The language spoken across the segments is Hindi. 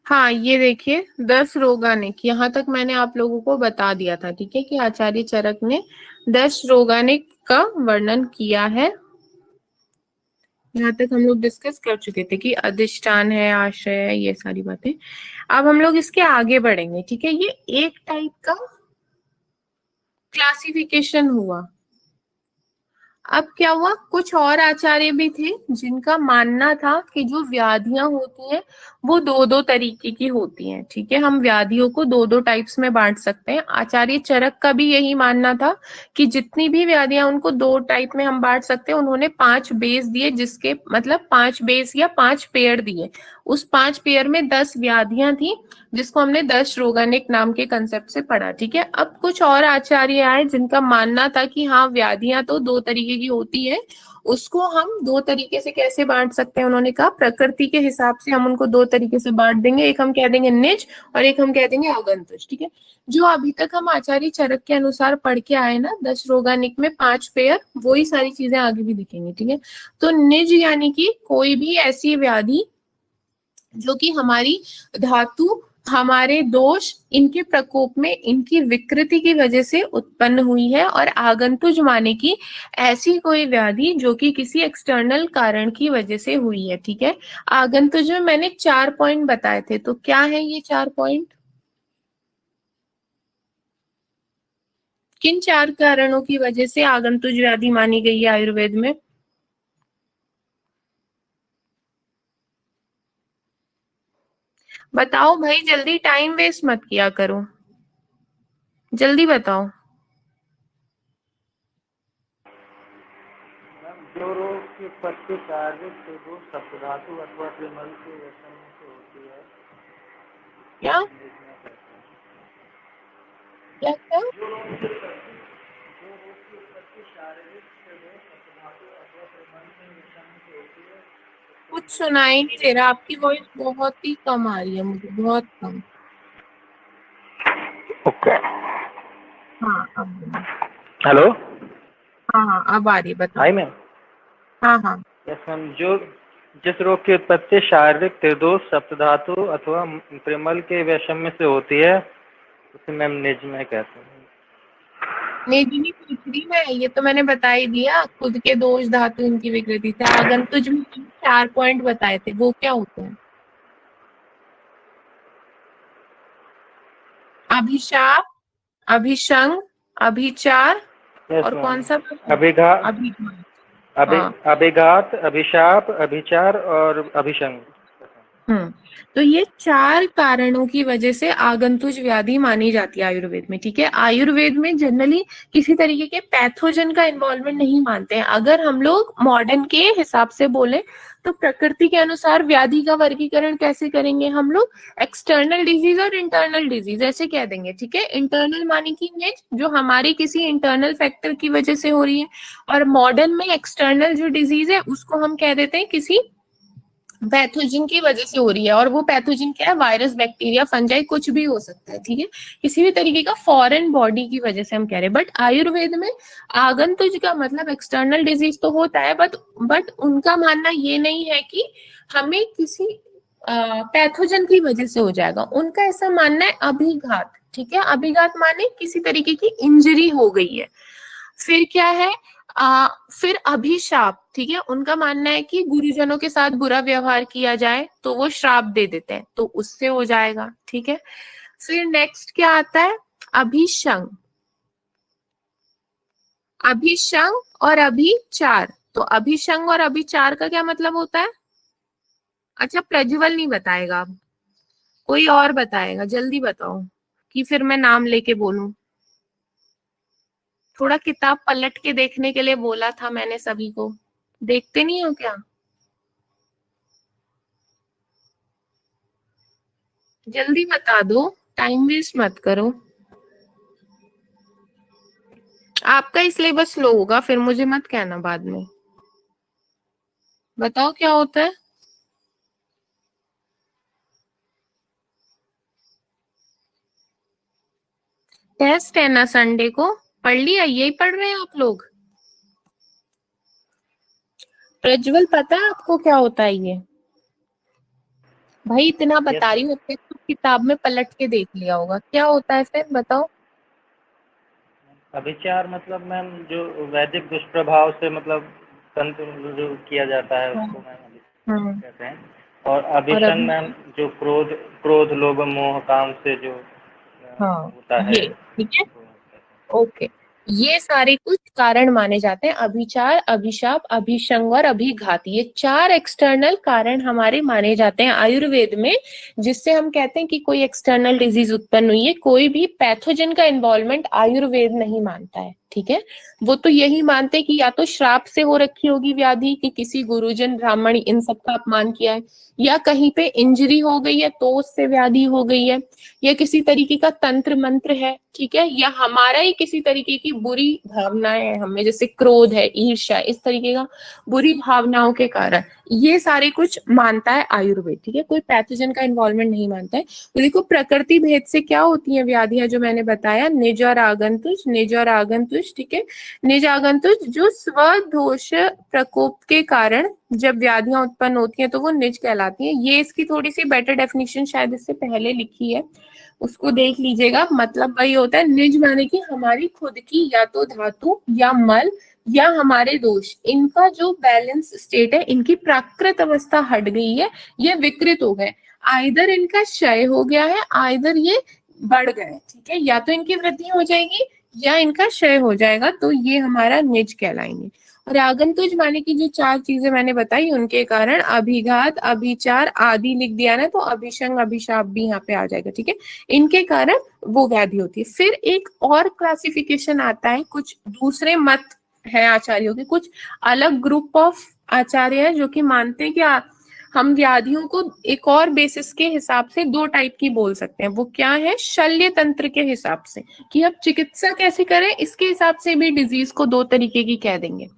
हाँ ये देखिए 10 रोगानिक, यहाँ तक मैंने आप लोगों को बता दिया था, ठीक है, कि आचार्य चरक ने 10 रोगानिक का वर्णन किया है। यहाँ तक हम लोग डिस्कस कर चुके थे कि अधिष्ठान है, आश्रय है, ये सारी बातें। अब हम लोग इसके आगे बढ़ेंगे, ठीक है। ये एक टाइप का क्लासिफिकेशन हुआ। अब क्या हुआ, कुछ और आचार्य भी थे जिनका मानना था कि जो व्याधियां होती हैं वो दो दो तरीके की होती हैं, ठीक है। हम व्याधियों को दो दो टाइप्स में बांट सकते हैं। आचार्य चरक का भी यही मानना था कि जितनी भी व्याधियां उनको दो टाइप में हम बांट सकते हैं। उन्होंने 5 बेस दिए, जिसके मतलब 5 बेस या 5 पेयर दिए। उस 5 पेयर में 10 व्याधियां थी, जिसको हमने 10 रोगानिक नाम के कंसेप्ट से पढ़ा, ठीक है। अब कुछ और आचार्य आए जिनका मानना था कि हाँ व्याधियां तो दो तरीके की होती है, उसको हम दो तरीके से कैसे बांट सकते हैं। उन्होंने कहा प्रकृति के हिसाब से हम उनको दो तरीके से बांट देंगे, एक हम कह देंगे निज और एक हम कह देंगे आगंतुज, ठीक है। जो अभी तक हम आचार्य चरक के अनुसार पढ़ के आए ना 10 रोगानिक में 5 पेयर, वही सारी चीजें आगे भी दिखेंगी, ठीक है। तो निज यानी कि कोई भी ऐसी व्याधि जो कि हमारी धातु, हमारे दोष, इनके प्रकोप में, इनकी विकृति की वजह से उत्पन्न हुई है। और आगंतुज माने की ऐसी कोई व्याधि जो कि किसी एक्सटर्नल कारण की वजह से हुई है, ठीक है। आगंतुज में मैंने 4 पॉइंट बताए थे, तो क्या है ये 4 पॉइंट? किन 4 कारणों की वजह से आगंतुज व्याधि मानी गई है आयुर्वेद में? बताओ भाई जल्दी, टाइम वेस्ट मत किया करो, जल्दी बताओ। जो रोग की उत्पत्ति शारीरिक से दो सप्तधातु अथवा त्रिमल के व्यसन से होती है, क्या क्या क्या? जो रोग की उत्पत्ति शारीरिक से दो सप्तधातु अथवा त्रिमल के व्यसन से होती है, कुछ सुनाई नहीं दे रहा, आपकी वॉइस बहुत ही कम आ रही है मुझे, बहुत कम। ओके। हाँ अब बोलो। हेलो। हाँ हाँ अब आ रही है, बताओ। Hi ma'am. हाँ हाँ। Yes ma'am. जो जिस रोग की उत्पत्ति शारीरिक त्रिदोष सप्तधातु अथवा त्रिमल के वैषम्य से होती है उसे मैम निज में कहते हैं। मेदिनी पूछ रही मैं, ये तो मैंने बता ही दिया, खुद के दोष धातु इनकी विकृति से। आगंतुज में 4 पॉइंट बताए थे, वो क्या होते हैं? अभिशाप, अभिशंग, अभिचार, यस और मैम। कौन सा बचा? अभिघात, अभिघात। हाँ। अभिघात, अभिशाप, अभिचार और अभिशंग। हम्म। तो ये 4 कारणों की वजह से आगंतुज व्याधि मानी जाती है आयुर्वेद में, ठीक है। आयुर्वेद में जनरली किसी तरीके के पैथोजन का इन्वॉल्वमेंट नहीं मानते हैं। अगर हम लोग मॉडर्न के हिसाब से बोले तो प्रकृति के अनुसार व्याधि का वर्गीकरण कैसे करेंगे हम लोग? एक्सटर्नल डिजीज और इंटरनल डिजीज ऐसे कह देंगे, ठीक है। इंटरनल माने की जो हमारी किसी इंटरनल फैक्टर की वजह से हो रही है, और मॉडर्न में एक्सटर्नल जो डिजीज है उसको हम कह देते हैं किसी पैथोजन की वजह से हो रही है। और वो पैथोजन क्या है? वायरस, बैक्टीरिया, फंजाई, कुछ भी हो सकता है, ठीक है। किसी भी तरीके का फॉरेन बॉडी की वजह से हम कह रहे हैं। बट आयुर्वेद में आगंतुज का मतलब एक्सटर्नल डिजीज तो होता है, बट उनका मानना ये नहीं है कि हमें किसी पैथोजन की वजह से हो जाएगा। उनका ऐसा मानना है अभिघात, ठीक है। अभिघात माने किसी तरीके की इंजरी हो गई है। फिर क्या है? फिर अभिशाप, ठीक है। उनका मानना है कि गुरुजनों के साथ बुरा व्यवहार किया जाए तो वो श्राप दे देते हैं, तो उससे हो जाएगा, ठीक है। फिर नेक्स्ट क्या आता है? अभिशंग, अभिशंग और अभिचार। तो अभिशंग और अभिचार का क्या मतलब होता है? अच्छा प्रज्वल नहीं बताएगा, अब कोई और बताएगा, जल्दी बताओ कि फिर मैं नाम लेके बोलूं। थोड़ा किताब पलट के देखने के लिए बोला था मैंने सभी को, देखते नहीं हो क्या? जल्दी बता दो, टाइम वेस्ट मत करो। आपका ही सिलेबस स्लो होगा, फिर मुझे मत कहना बाद में। बताओ क्या होता है? टेस्ट है ना संडे को, पढ़ लिया? यही पढ़ रहे हैं आप लोग? प्रज्वल पता है आपको क्या होता है ये? भाई इतना यस बता रही मैम। हूँ, अपने तो किताब में पलट के देख लिया होगा, क्या होता है फिर बताओ। अभिचार मतलब मैम जो वैदिक दुष्प्रभाव से मतलब तंत्र जो किया जाता है हाँ। उसको मैम अभिचार हम्म। कहते हैं। और और अभिशन अभी, मैम जो क्रोध क्रोध लोभ मोह काम से जो हाँ होता है ये ठीक है। उसको कहते हैं। ओके, ये सारे कुछ कारण माने जाते हैं, अभिचार, अभिशाप, अभिशंग और अभिघात, ये चार एक्सटर्नल कारण हमारे माने जाते हैं आयुर्वेद में, जिससे हम कहते हैं कि कोई एक्सटर्नल डिजीज उत्पन्न हुई है। कोई भी पैथोजन का इन्वॉल्वमेंट आयुर्वेद नहीं मानता है, ठीक है। वो तो यही मानते हैं कि या तो श्राप से हो रखी होगी व्याधि, कि किसी गुरुजन ब्राह्मण इन सब का अपमान किया है, या कहीं पे इंजरी हो गई है तो उससे व्याधि हो गई है, या किसी तरीके का तंत्र मंत्र है, ठीक है, या हमारा ही किसी तरीके की बुरी भावनाएं हैं हमें, जैसे क्रोध है, ईर्ष्या, इस तरीके का बुरी भावनाओं के कारण, ये सारे कुछ मानता है आयुर्वेद, ठीक है। कोई पैथोजन का इन्वॉल्वमेंट नहीं मानता है। तो देखो प्रकृति भेद से क्या होती है व्याधियां, जो मैंने बताया, निज और आगंतुज, निज और आगंतुज, ठीक है। निज आगंतुज जो स्वदोष प्रकोप के कारण जब व्याधियां उत्पन्न होती हैं तो वो निज कहलाती हैं। ये इसकी थोड़ी सी बेटर डेफिनेशन शायद इससे पहले लिखी है, उसको देख लीजिएगा। मतलब वही होता है, निज माने कि हमारी खुद की या तो धातु या मल या हमारे दोष, इनका जो बैलेंस स्टेट है, इनकी प्राकृत अवस्था हट गई है, ये विकृत हो गए, आइदर इनका क्षय हो गया है, आइदर ये बढ़ गए, ठीक है, या तो इनकी वृद्धि हो जाएगी या इनका क्षय हो जाएगा, तो ये हमारा निज कहलाएंगे। और आगंतुज माने की जो चार चीजें मैंने बताई, उनके कारण अभिघात, अभिचार आदि लिख दिया ना, तो अभिशंग, अभिशाप भी यहाँ पे आ जाएगा, ठीक है। इनके कारण वो व्याधि होती है। फिर एक और क्लासिफिकेशन आता है, कुछ दूसरे मत है आचार्यों के, कुछ अलग ग्रुप ऑफ आचार्य है जो कि मानते हैं कि हम व्याधियों को एक और बेसिस के हिसाब से दो टाइप की बोल सकते हैं। वो क्या है, शल्य तंत्र के हिसाब से, कि अब चिकित्सा कैसे करें इसके हिसाब से भी डिजीज को दो तरीके की कह देंगे।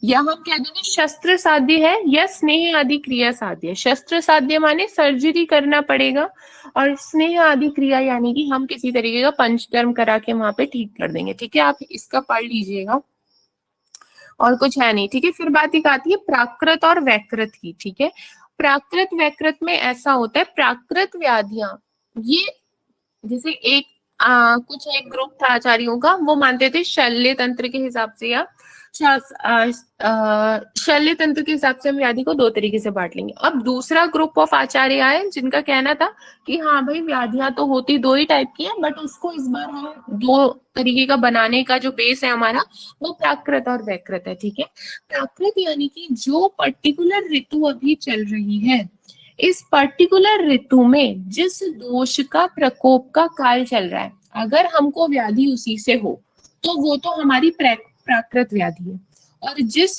या हम कह देंगे शस्त्र साध्य है या स्नेह आदि क्रिया साध्य है। शस्त्र साध्य माने सर्जरी करना पड़ेगा, और स्नेह आदि क्रिया यानी कि हम किसी तरीके का पंचकर्म करा के वहां पे ठीक कर देंगे, ठीक है। आप इसका पढ़ लीजिएगा, और कुछ है नहीं, ठीक है। फिर बात एक आती है प्राकृत और वैकृत की, ठीक है। प्राकृत वैकृत में ऐसा होता है, प्राकृत व्याधियां ये जैसे एक कुछ एक ग्रुप था आचार्यों का, वो मानते थे शल्य तंत्र के हिसाब से या शल्य तंत्र के हिसाब से हम व्याधि को दो तरीके से बांट लेंगे। अब दूसरा ग्रुप ऑफ आचार्य आए जिनका कहना था कि हाँ भाई व्याधियां तो होती दो ही टाइप की है, बट उसको इस बार हम दो तरीके का बनाने का जो बेस है हमारा, वो प्राकृत और वैकृत है, ठीक है। प्राकृत यानी कि जो पर्टिकुलर ऋतु अभी चल रही है, इस पर्टिकुलर ऋतु में जिस दोष का प्रकोप का काल चल रहा है, अगर हमको व्याधि उसी से हो तो वो तो हमारी प्राकृत व्याधि है। और जिस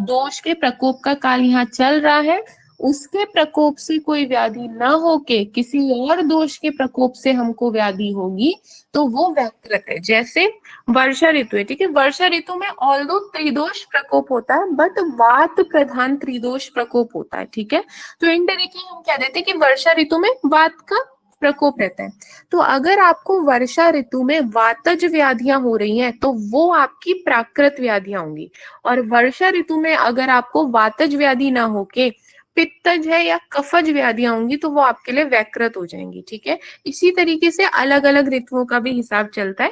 दोष के प्रकोप का काल यहाँ चल रहा है, उसके प्रकोप से कोई व्याधि ना होके किसी और दोष के प्रकोप से हमको व्याधि होगी, तो वो वैकृत है। जैसे वर्षा ऋतु है, ठीक है, वर्षा ऋतु में ऑल्दो त्रिदोष प्रकोप होता है, बट वात प्रधान त्रिदोष प्रकोप होता है, ठीक है। तो इनडायरेक्टली हम कह देते हैं कि वर्षा ऋतु में वात का प्रकोप रहता है। तो अगर आपको वर्षा ऋतु में वातज व्याधियां हो रही हैं तो वो आपकी प्राकृत व्याधियां होंगी, और वर्षा ऋतु में अगर आपको वातज व्याधि ना होके पित्तज है या कफज व्याधियां होंगी तो वो आपके लिए वैकृत हो जाएंगी, ठीक है। इसी तरीके से अलग अलग ऋतुओं का भी हिसाब चलता है।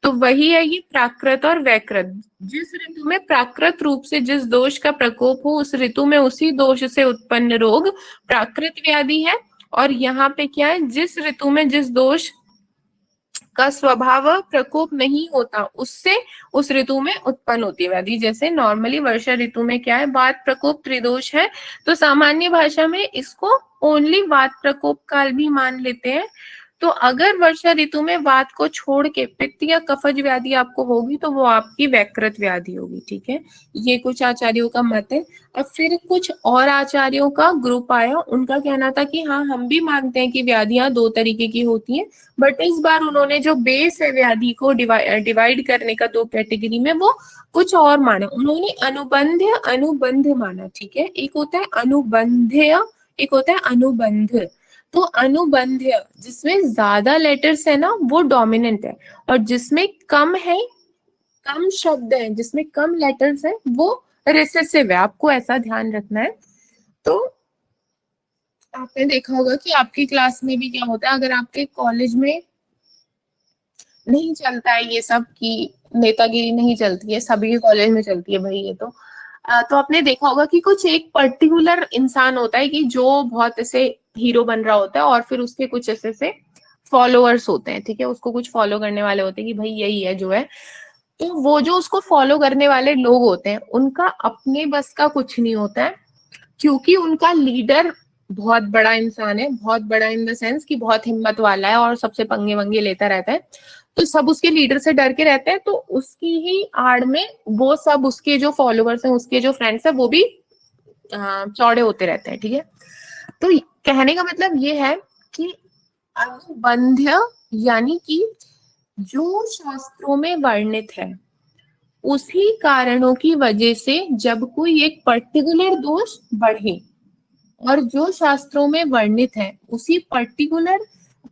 तो वही है ये प्राकृत और वैकृत। जिस ऋतु में प्राकृत रूप से जिस दोष का प्रकोप हो, उस ऋतु में उसी दोष से उत्पन्न रोग प्राकृत व्याधि है। और यहाँ पे क्या है, जिस ऋतु में जिस दोष का स्वभाव प्रकोप नहीं होता, उससे उस ऋतु में उत्पन्न होती है व्याधि। जैसे नॉर्मली वर्षा ऋतु में क्या है, वात प्रकोप त्रिदोष है, तो सामान्य भाषा में इसको ओनली वात प्रकोप काल भी मान लेते हैं। तो अगर वर्षा ऋतु में वात को छोड़ के पित्त या कफज व्याधि आपको होगी तो वो आपकी वैकृत व्याधि होगी, ठीक है। ये कुछ आचार्यों का मत है। और फिर कुछ और आचार्यों का ग्रुप आया, उनका कहना था कि हाँ हम भी मानते हैं कि व्याधियां दो तरीके की होती हैं, बट इस बार उन्होंने जो बेस है व्याधि को डिवाइड करने का दो कैटेगरी में, वो कुछ और माना। उन्होंने अनुबंध अनुबंध माना, ठीक है। एक होता है अनुबंध्य, एक होता है अनुबंध। तो अनुबंध जिसमें ज्यादा लेटर्स है ना वो डोमिनेंट है, और जिसमें कम है, कम शब्द है, जिसमें कम लेटर्स है वो रिसेसिव है। आपको ऐसा ध्यान रखना है। तो आपने देखा होगा कि आपकी क्लास में भी क्या होता है, अगर आपके कॉलेज में नहीं चलता है ये सब की नेतागिरी नहीं चलती है, सभी के कॉलेज में चलती है भाई ये तो आपने देखा होगा कि कुछ एक पर्टिकुलर इंसान होता है कि जो बहुत ऐसे हीरो बन रहा होता है और फिर उसके कुछ ऐसे से फॉलोअर्स होते हैं, ठीक है, उसको कुछ फॉलो करने वाले होते हैं कि भाई यही है जो है। तो वो जो उसको फॉलो करने वाले लोग होते हैं उनका अपने बस का कुछ नहीं होता है, क्योंकि उनका लीडर बहुत बड़ा इंसान है, बहुत बड़ा इन द सेंस कि बहुत हिम्मत वाला है और सबसे पंगे वंगे लेता रहता है। तो सब उसके लीडर से डर के रहते हैं, तो उसकी ही आड़ में वो सब उसके जो फॉलोअर्स हैं, उसके जो फ्रेंड्स हैं, वो भी चौड़े होते रहते हैं, ठीक है। तो कहने का मतलब ये है कि अनुबंध्य यानी कि जो शास्त्रों में वर्णित है उसी कारणों की वजह से जब कोई एक पर्टिकुलर दोष बढ़े, और जो शास्त्रों में वर्णित है उसी पर्टिकुलर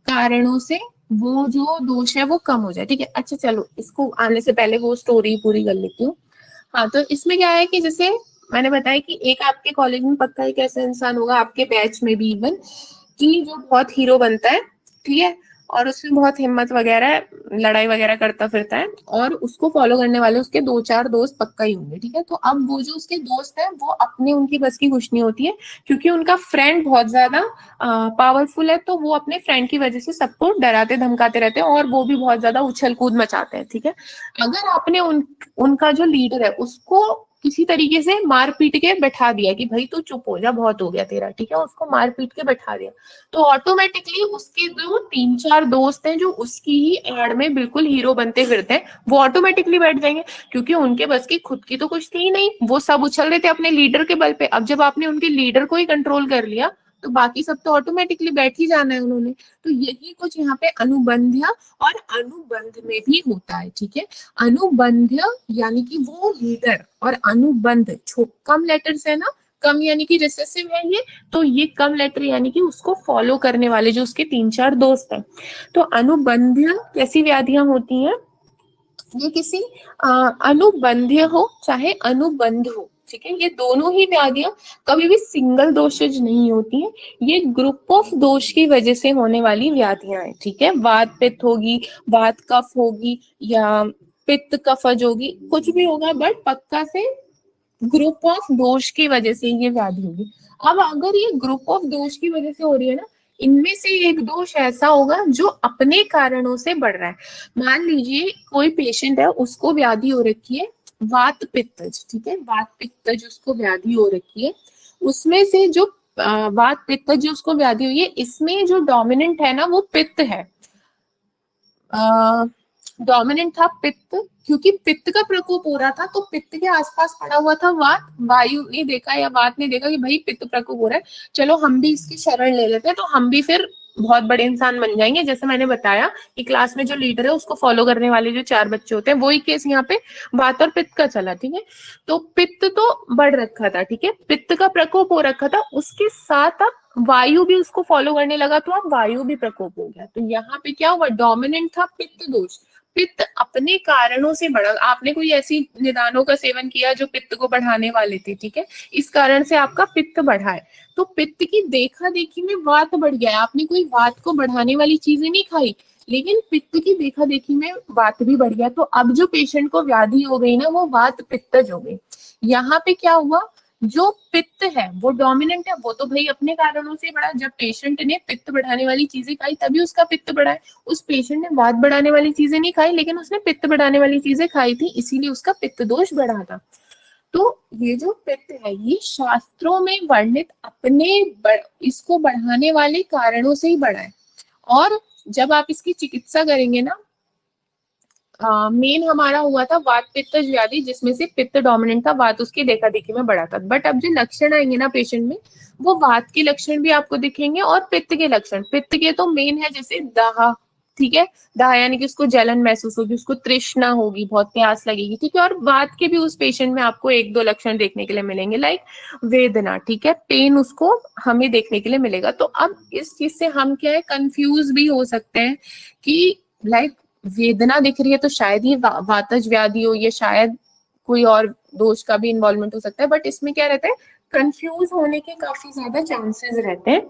कारणों से वो जो दोष है वो कम हो जाए, ठीक है। अच्छा चलो, इसको आने से पहले वो स्टोरी पूरी कर लेती हूँ। हाँ, तो इसमें क्या है कि जैसे मैंने बताया कि एक आपके कॉलेज में पक्का एक ऐसा इंसान होगा, आपके बैच में भी इवन, कि जो बहुत हीरो बनता है, ठीक है, और उसमें बहुत हिम्मत वगैरह, लड़ाई वगैरह करता फिरता है, और उसको फॉलो करने वाले उसके दो चार दोस्त पक्का ही होंगे, ठीक है। तो अब वो जो उसके दोस्त हैं वो अपने उनकी बस की कुछ नहीं होती है, क्योंकि उनका फ्रेंड बहुत ज्यादा पावरफुल है, तो वो अपने फ्रेंड की वजह से सबको डराते धमकाते रहते हैं, और वो भी बहुत ज्यादा उछल कूद मचाते हैं, ठीक है। अगर आपने उनका जो लीडर है उसको किसी तरीके से मार पीट के बैठा दिया कि भाई तू चुप हो जा, बहुत हो गया तेरा, ठीक है, उसको मार पीट के बैठा दिया, तो ऑटोमेटिकली उसके जो तीन चार दोस्त हैं जो उसकी ही एड में बिल्कुल हीरो बनते फिरते हैं, वो ऑटोमेटिकली बैठ जाएंगे, क्योंकि उनके बस की खुद की तो कुछ थी ही नहीं, वो सब उछल रहे थे अपने लीडर के बल पे। अब जब आपने उनके लीडर को ही कंट्रोल कर लिया तो बाकी सब तो ऑटोमेटिकली बैठ ही जाना है उन्होंने। तो यही कुछ यहाँ पे अनुबंध्य और अनुबंध में भी होता है, ठीक है। अनुबंध्य यानी कि वो लीडर, और अनुबंध कम लेटर्स है ना, कम यानी कि रिसेसिव है ये, तो ये कम लेटर यानी कि उसको फॉलो करने वाले जो उसके तीन चार दोस्त हैं। तो अनुबंध्य कैसी व्याधियां होती हैं, ये किसी अनुबंध्य हो चाहे अनुबंध हो, ठीक है, ये दोनों ही व्याधियां कभी भी सिंगल दोषज नहीं होती हैं, ये ग्रुप ऑफ दोष की वजह से होने वाली व्याधियां हैं, ठीक है। वात पित्त होगी, वात कफ होगी, या पित्त कफज होगी, कुछ भी होगा, बट पक्का से ग्रुप ऑफ दोष की वजह से ये व्याधि होगी। अब अगर ये ग्रुप ऑफ दोष की वजह से हो रही है ना, इनमें से एक दोष ऐसा होगा जो अपने कारणों से बढ़ रहा है। मान लीजिए कोई पेशेंट है, उसको व्याधि हो रखी है वात पित्तज, ठीक है, वात पित्तज उसको व्याधि हो रखी है, उसमें से जो वात पित्तज जो उसको व्याधि हुई है, इसमें जो डोमिनेंट है ना वो पित्त है, डोमिनेंट था पित्त, क्योंकि पित्त का प्रकोप हो रहा था, तो पित्त के आसपास पड़ा हुआ था वात। वायु ने देखा या वात ने देखा कि भाई पित्त प्रकोप हो रहा है, चलो हम भी इसकी शरण ले लेते हैं, तो हम भी फिर बहुत बड़े इंसान बन जाएंगे। जैसे मैंने बताया कि क्लास में जो लीडर है उसको फॉलो करने वाले जो चार बच्चे होते हैं, वही केस यहाँ पे वात और पित्त का चला, ठीक है। तो पित्त तो बढ़ रखा था, ठीक है, पित्त का प्रकोप हो रखा था, उसके साथ अब वायु भी उसको फॉलो करने लगा, तो अब वायु भी प्रकोप हो गया। तो यहाँ पे क्या हुआ, डोमिनेंट था पित्त दोष, पित्त अपने कारणों से बढ़ा, आपने कोई ऐसी निदानों का सेवन किया जो पित्त को बढ़ाने वाले थे, ठीक है, इस कारण से आपका पित्त बढ़ा है, तो पित्त की देखा देखी में वात बढ़ गया है, आपने कोई वात को बढ़ाने वाली चीजें नहीं खाई, लेकिन पित्त की देखा देखी में वात भी बढ़ गया, तो अब जो पेशेंट को व्याधि हो गई ना वो वात पित्तज हो गई। यहाँ पे क्या हुआ, जो पित्त है वो डोमिनेंट है, वो तो भाई अपने कारणों से बढ़ा, जब पेशेंट ने पित्त बढ़ाने वाली चीजें खाई तभी उसका पित्त बढ़ा है, उस पेशेंट ने वात बढ़ाने वाली चीजें नहीं खाई, लेकिन उसने पित्त बढ़ाने वाली चीजें खाई थी, इसीलिए उसका पित्त दोष बढ़ा था। तो ये जो पित्त है ये शास्त्रों में वर्णित अपने इसको बढ़ाने वाले कारणों से ही बढ़ा है, और जब आप इसकी चिकित्सा करेंगे ना, मेन हमारा हुआ था वात पित्तज व्याधि, जिसमें से पित्त डोमिनेंट था, वात उसकी देखा देखी में बढ़ा था, बट अब जो लक्षण आएंगे ना पेशेंट में, वो वात के लक्षण भी आपको दिखेंगे और पित्त के लक्षण। पित्त के तो मेन है जैसे दाह, ठीक है, दाह यानी कि उसको जलन महसूस होगी, उसको तृष्णा होगी, बहुत प्यास लगेगी, ठीक है, और वात के भी उस पेशेंट में आपको एक दो लक्षण देखने के लिए मिलेंगे, लाइक वेदना, ठीक है, पेन उसको हमें देखने के लिए मिलेगा। तो अब इस चीज से हम क्या है कंफ्यूज भी हो सकते हैं कि लाइक वेदना दिख रही है तो शायद ये वातज व्याधि हो, ये शायद कोई और दोष का भी इन्वॉल्वमेंट हो सकता है, बट इसमें क्या रहता है कंफ्यूज होने के काफी ज्यादा चांसेस रहते हैं।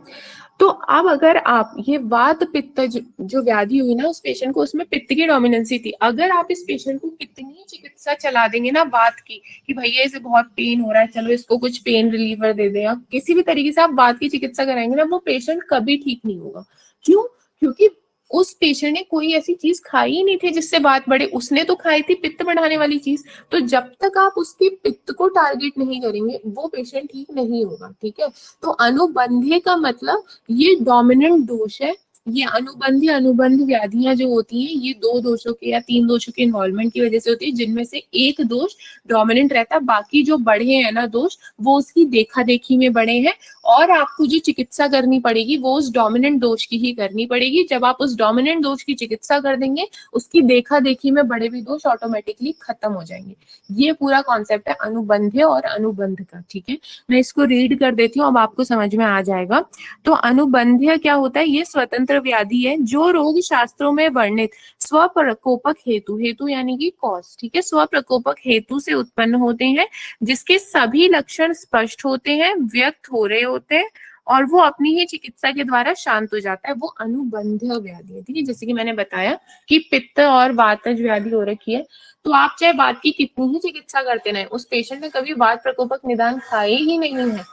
तो अब अगर आप ये वात पित्त जो व्याधि हुई ना उस पेशेंट को, उसमें पित्त की डोमिनेंसी थी, अगर आप इस पेशेंट को कितनी चिकित्सा चला देंगे ना वात की, कि भैया इसे बहुत पेन हो रहा है, चलो इसको कुछ पेन रिलीवर दे दें, या किसी भी तरीके से आप वात की चिकित्सा कराएंगे ना, वो पेशेंट कभी ठीक नहीं होगा। क्यों? क्योंकि उस पेशेंट ने कोई ऐसी चीज खाई ही नहीं थी जिससे बात बढ़े, उसने तो खाई थी पित्त बढ़ाने वाली चीज। तो जब तक आप उसके पित्त को टारगेट नहीं करेंगे वो पेशेंट ठीक नहीं होगा। ठीक है, तो अनुबंधीय का मतलब ये डोमिनेंट दोष है। ये अनुबंधी अनुबंध व्याधियां जो होती हैं ये दो दोषों के या तीन दोषों के इन्वॉल्वमेंट की वजह से होती है, जिनमें से एक दोष डोमिनेंट रहता है, बाकी जो बढ़े हैं ना दोष वो उसकी देखा देखी में बढ़े हैं, और आपको जो चिकित्सा करनी पड़ेगी वो उस डोमिनेंट दोष की ही करनी पड़ेगी। जब आप उस डोमिनेंट दोष की चिकित्सा कर देंगे उसकी देखा देखी में बड़े भी दोष ऑटोमेटिकली खत्म हो जाएंगे। ये पूरा कॉन्सेप्ट है अनुबंधीय और अनुबंध का। ठीक है, मैं इसको रीड कर देती हूँ, अब आपको समझ में आ जाएगा। तो अनुबंधीय क्या होता है? ये स्वतंत्र व्याधि है जो रोग शास्त्रों में वर्णित स्वप्रकोपक हेतु, हेतु यानी कि कॉज, ठीक है, स्वप्रकोपक हेतु से उत्पन्न होते हैं, जिसके सभी लक्षण स्पष्ट होते हैं, व्यक्त हो रहे होते हैं, और वो अपनी ही चिकित्सा के द्वारा शांत हो जाता है, वो अनुबंधीय व्याधि है। ठीक है, जैसे कि मैंने बताया कि पित्त और वातज व्याधि हो रखी है, तो आप चाहे वात की कितनी ही चिकित्सा करते रहे, उस पेशेंट ने कभी वात प्रकोपक निदान खाए ही नहीं है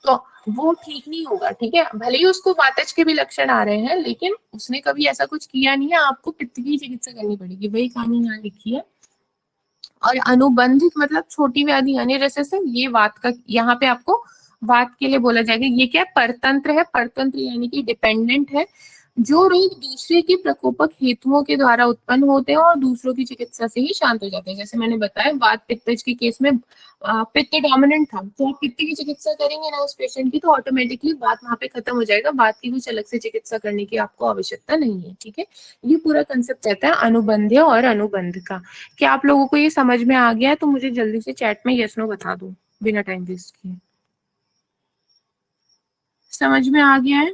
तो वो ठीक नहीं होगा। ठीक है, भले ही उसको वातज के भी लक्षण आ रहे हैं लेकिन उसने कभी ऐसा कुछ किया नहीं है, आपको पित्त की चिकित्सा करनी पड़ेगी, वही कहानी यहाँ लिखी है। और अनुबंधित मतलब छोटी व्याधि यानी जैसे से ये वात का, यहाँ पे आपको वात के लिए बोला जाएगा, ये क्या परतंत्र है, परतंत्र यानी कि डिपेंडेंट है, जो रोग दूसरे के प्रकोपक हेतुओं के द्वारा उत्पन्न होते हैं और दूसरों की चिकित्सा से ही शांत हो जाते हैं। जैसे मैंने बताया वात पित्तज के केस में पित्त डोमिनेंट था, तो आप पित्त की चिकित्सा करेंगे ना उस पेशेंट की, तो ऑटोमेटिकली वात वहां पे खत्म हो जाएगा, वात की कुछ अलग से चिकित्सा करने की आपको आवश्यकता नहीं है। ठीक है, ये पूरा कंसेप्ट रहता है अनुबंधीय और अनुबंध का। क्या आप लोगों को ये समझ में आ गया है? तो मुझे जल्दी से चैट में यस नो बता दो बिना टाइम वेस्ट किए। समझ में आ गया है?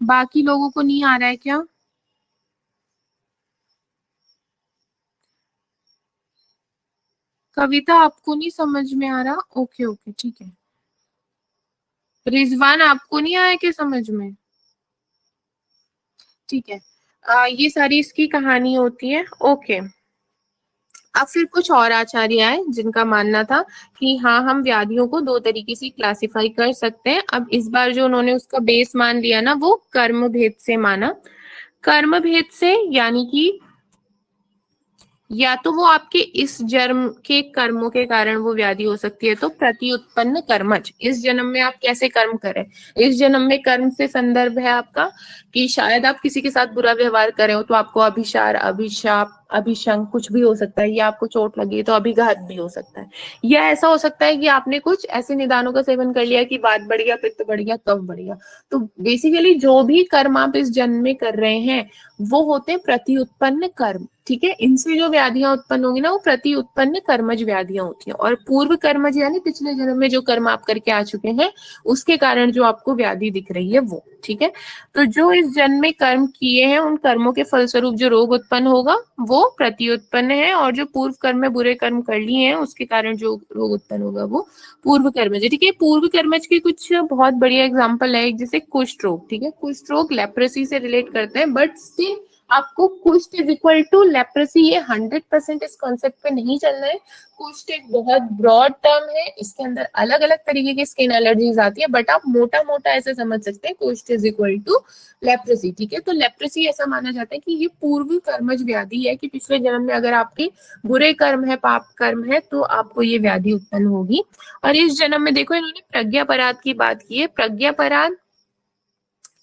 बाकी लोगों को नहीं आ रहा है क्या? कविता आपको नहीं समझ में आ रहा? ओके ओके ठीक है। रिजवान आपको नहीं आया क्या समझ में? ठीक है, ये सारी इसकी कहानी होती है। ओके, अब फिर कुछ और आचार्य आए जिनका मानना था कि हाँ हम व्याधियों को दो तरीके से क्लासिफाई कर सकते हैं। अब इस बार जो उन्होंने उसका बेस मान लिया ना वो कर्म भेद से माना। कर्म भेद से यानी कि या तो वो आपके इस जन्म के कर्मों के कारण वो व्याधि हो सकती है, तो प्रति उत्पन्न कर्मज, इस जन्म में आप कैसे कर्म करें, इस जन्म में कर्म से संदर्भ है आपका कि शायद आप किसी के साथ बुरा व्यवहार करें हो तो आपको अभिशार, अभिशाप, अभिशंक कुछ भी हो सकता है, या आपको चोट लगी तो अभिघात भी हो सकता है, या ऐसा हो सकता है कि आपने कुछ ऐसे निदानों का सेवन कर लिया कि बात बढ़ गया, पित्त बढ़ गया, कफ बढ़ गया। तो बेसिकली जो भी कर्म आप इस जन्म में कर रहे हैं वो होते हैं प्रति उत्पन्न कर्म। ठीक है, इनसे जो व्याधियां उत्पन्न होंगी ना वो प्रति उत्पन्न कर्मज व्याधियां होती हैं, और पूर्व कर्मज यानी पिछले जन्म में जो कर्म आप करके आ चुके हैं उसके कारण जो आपको व्याधि दिख रही है वो। ठीक है, तो जो इस जन्म में कर्म किए हैं उन कर्मों के फलस्वरूप जो रोग उत्पन्न होगा वो प्रति उत्पन्न है, और जो पूर्व कर्म में बुरे कर्म कर लिए हैं उसके कारण जो रोग उत्पन्न होगा वो पूर्व कर्मज है। ठीक है, पूर्व कर्मज की कुछ बहुत बढ़िया एग्जाम्पल है, जैसे कुष्ठ रोग। ठीक है, कुष्ठ रोग लेप्रेसी से रिलेट करते हैं, बट स्टिल आपको कुष्ठ इज इक्वल टू लेप्रेसी, ये 100% इस कॉन्सेप्ट पे नहीं चलना है। कुष्ठ एक बहुत ब्रॉड टर्म है, इसके अंदर अलग अलग तरीके की स्किन एलर्जीज आती है, बट आप मोटा मोटा ऐसे समझ सकते हैं कुष्ठ इज इक्वल टू लेप्रेसी। ठीक है, तो लेप्रेसी ऐसा माना जाता है कि ये पूर्व कर्मज व्याधि है, कि पिछले जन्म में अगर आपके बुरे कर्म है, पाप कर्म है, तो आपको ये व्याधि उत्पन्न होगी। और इस जन्म में देखो इन्होंने प्रज्ञापराध की बात की है। प्रज्ञापराध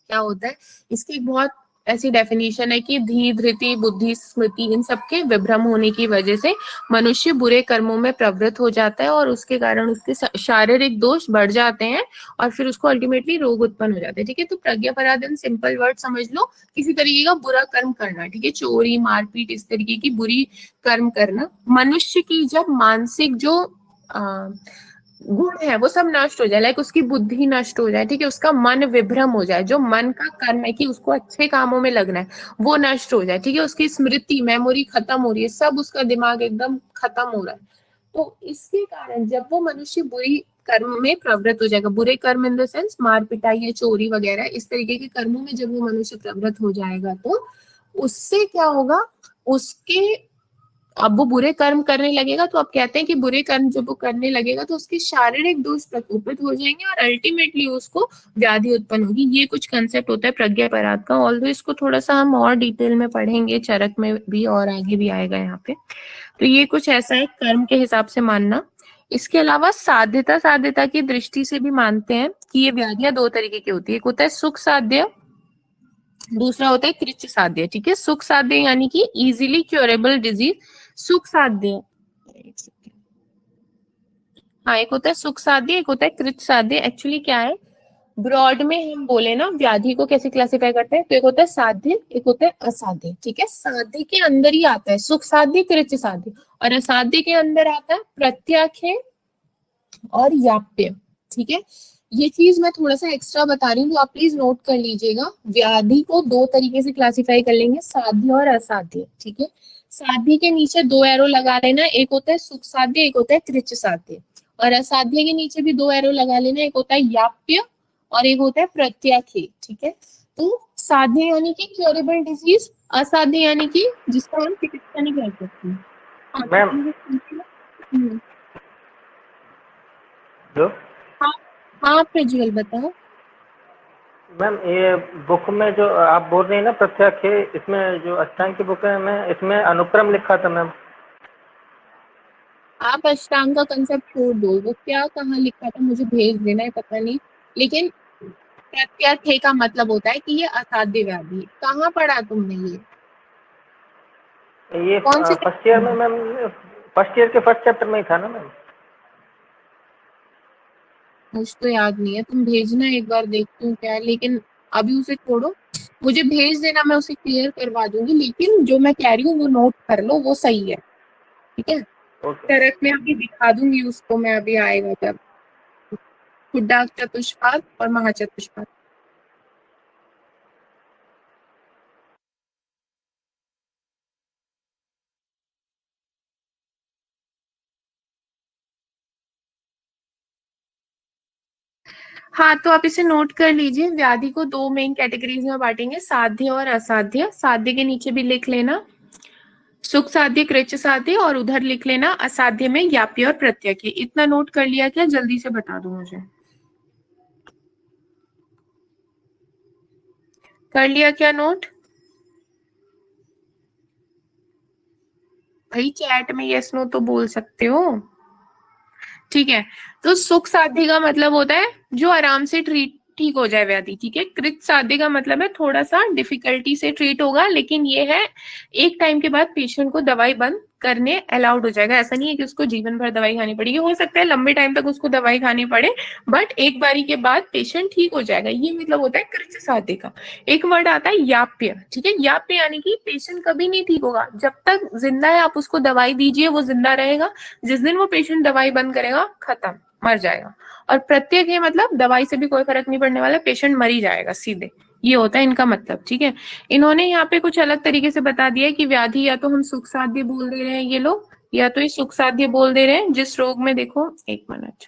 क्या होता है, इसकी एक बहुत ऐसी डेफिनेशन है कि धी, धृति, बुद्धि, स्मृति, इन सबके विभ्रम होने की वजह से मनुष्य बुरे कर्मों में प्रवृत्त हो जाता है, और उसके कारण उसके शारीरिक दोष बढ़ जाते हैं और फिर उसको अल्टीमेटली रोग उत्पन्न हो जाते हैं। ठीक है, तो प्रज्ञापराध इन सिंपल वर्ड समझ लो, किसी तरीके का बुरा कर्म करना। ठीक है, चोरी, मारपीट, इस तरीके की बुरी कर्म करना। मनुष्य की जब मानसिक जो गुण है वो सब नष्ट हो जाए, लाइक उसकी बुद्धि नष्ट हो जाए, ठीक है, उसका मन विभ्रम हो जाए, जो मन का कर्म है कि उसको अच्छे कामों में लगना है वो नष्ट हो जाए। ठीक है, उसकी स्मृति, मेमोरी खत्म हो रही है, सब उसका दिमाग एकदम खत्म हो रहा है, तो इसके कारण जब वो मनुष्य बुरी कर्म में प्रवृत्त हो जाएगा, बुरे कर्म इन द सेंस मार पिटाई या चोरी वगैरह इस तरीके के कर्मों में जब वो मनुष्य प्रवृत्त हो जाएगा, तो उससे क्या होगा, उसके अब वो बुरे कर्म करने लगेगा, तो अब कहते हैं कि बुरे कर्म जब वो करने लगेगा तो उसके शारीरिक दोष प्रकोपित हो जाएंगे और अल्टीमेटली उसको व्याधि उत्पन्न होगी। ये कुछ कंसेप्ट होता है प्रज्ञा पराग का, ऑल्दो इसको थोड़ा सा हम और डिटेल में पढ़ेंगे चरक में भी और आगे भी आएगा यहाँ पे। तो ये कुछ ऐसा है कर्म के हिसाब से मानना। इसके अलावा साध्यता, साध्यता की दृष्टि से भी मानते हैं कि ये व्याधियां दो तरीके की होती है, एक होता है सुख साध्य, दूसरा होता है कृच्छ साध्य। ठीक है, सुख साध्य यानी कि इजीली क्योरेबल डिजीज, सुख साध्य, हाँ एक होता है सुख साध्य, एक होता है कृच्छ साध्य। एक्चुअली क्या है, ब्रॉड में हम बोले ना व्याधि को कैसे क्लासिफाई करते हैं, तो एक होता है साध्य, एक होता है असाध्य। ठीक है, साध्य के अंदर ही आता है सुख साध्य, कृच्छ साध्य, और असाध्य के अंदर आता है प्रत्याख्य और याप्य। ठीक है, ये चीज मैं थोड़ा सा एक्स्ट्रा बता रही हूँ, तो आप प्लीज नोट कर लीजिएगा। व्याधि को दो तरीके से क्लासिफाई कर लेंगे, साध्य और असाध्य। ठीक है, साध्य के नीचे दो एरो लगा लेना, एक होता है सुख साध्य, एक होता है कृच्छ साध्य, और असाध्य के नीचे भी दो एरो लगा लेना, एक होता है याप्य और एक होता है प्रत्याख्य। ठीक है, तो साध्य यानी कि क्योरेबल डिजीज, असाध्य यानी कि जिसका हम चिकित्सा नहीं कर सकते। हाँ, मैम हेलो हाँ हाँ प्रज्वल बताओ। मैम, ये बुक में जो आप बोल रही हैं ना प्रत्याख्य, इसमें जो अष्टांग की बुक है मैं इसमें अनुक्रम लिखा था मैम। आप अष्टांग का कंसेप्ट छोड़ दो, वो क्या कहाँ लिखा था मुझे भेज देना है, पता नहीं। लेकिन प्रत्याख्य का मतलब होता है कि ये असाध्य व्याधि है। कहाँ पढ़ा तुमने ये, ये कौन से फर्स्ट ईयर में मैम, फर्स्ट ईयर के फर्स्ट चैप्टर में ही था ना मैम। मुझे तो याद नहीं है, तुम भेजना एक बार, देखती हूँ क्या है। लेकिन अभी उसे छोड़ो, मुझे भेज देना, मैं उसे क्लियर करवा दूंगी। लेकिन जो मैं कह रही हूँ वो नोट कर लो, वो सही है। ठीक है, ओके। तरक में अभी दिखा दूंगी उसको मैं, अभी आएगा जब, खुड्डा चतुष्पाद और महाचतुष्पाद। हाँ, तो आप इसे नोट कर लीजिए। व्याधि को दो मेन कैटेगरीज में बांटेंगे, साध्य और असाध्य। साध्य के नीचे भी लिख लेना सुख साध्य, कृच्छ साध्य, और उधर लिख लेना असाध्य में याप्य और प्रत्यक्ष। इतना नोट कर लिया क्या, जल्दी से बता दो मुझे, कर लिया क्या नोट? भाई चैट में यस नो तो बोल सकते हो। ठीक है, तो सुख साध्य का मतलब होता है जो आराम से ठीक हो जाए व्याधि। ठीक है, कृत साध्य का मतलब है थोड़ा सा डिफिकल्टी से ट्रीट होगा, लेकिन ये है एक टाइम के बाद पेशेंट को दवाई बंद करने अलाउड हो जाएगा। ऐसा नहीं है कि उसको जीवन भर दवाई खानी पड़ेगी, हो सकता है लंबे टाइम तक उसको दवाई खानी पड़े, बट एक बारी के बाद पेशेंट ठीक हो जाएगा। ये मतलब होता है कृत साध्य का। एक वर्ड आता है याप्य। ठीक है, याप्य यानी कि पेशेंट कभी नहीं ठीक होगा, जब तक जिंदा है आप उसको दवाई दीजिए वो जिंदा रहेगा, जिस दिन वो पेशेंट दवाई बंद करेगा खत्म, मर जाएगा। और प्रत्येक है मतलब दवाई से भी कोई फर्क नहीं पड़ने वाला, पेशेंट मर ही जाएगा सीधे, ये होता है इनका मतलब। ठीक है, इन्होंने यहाँ पे कुछ अलग तरीके से बता दिया है कि व्याधि या तो हम सुख साध्य बोल दे रहे हैं ये लोग, या तो ये सुख साध्य बोल दे रहे हैं जिस रोग में, देखो एक मिनट,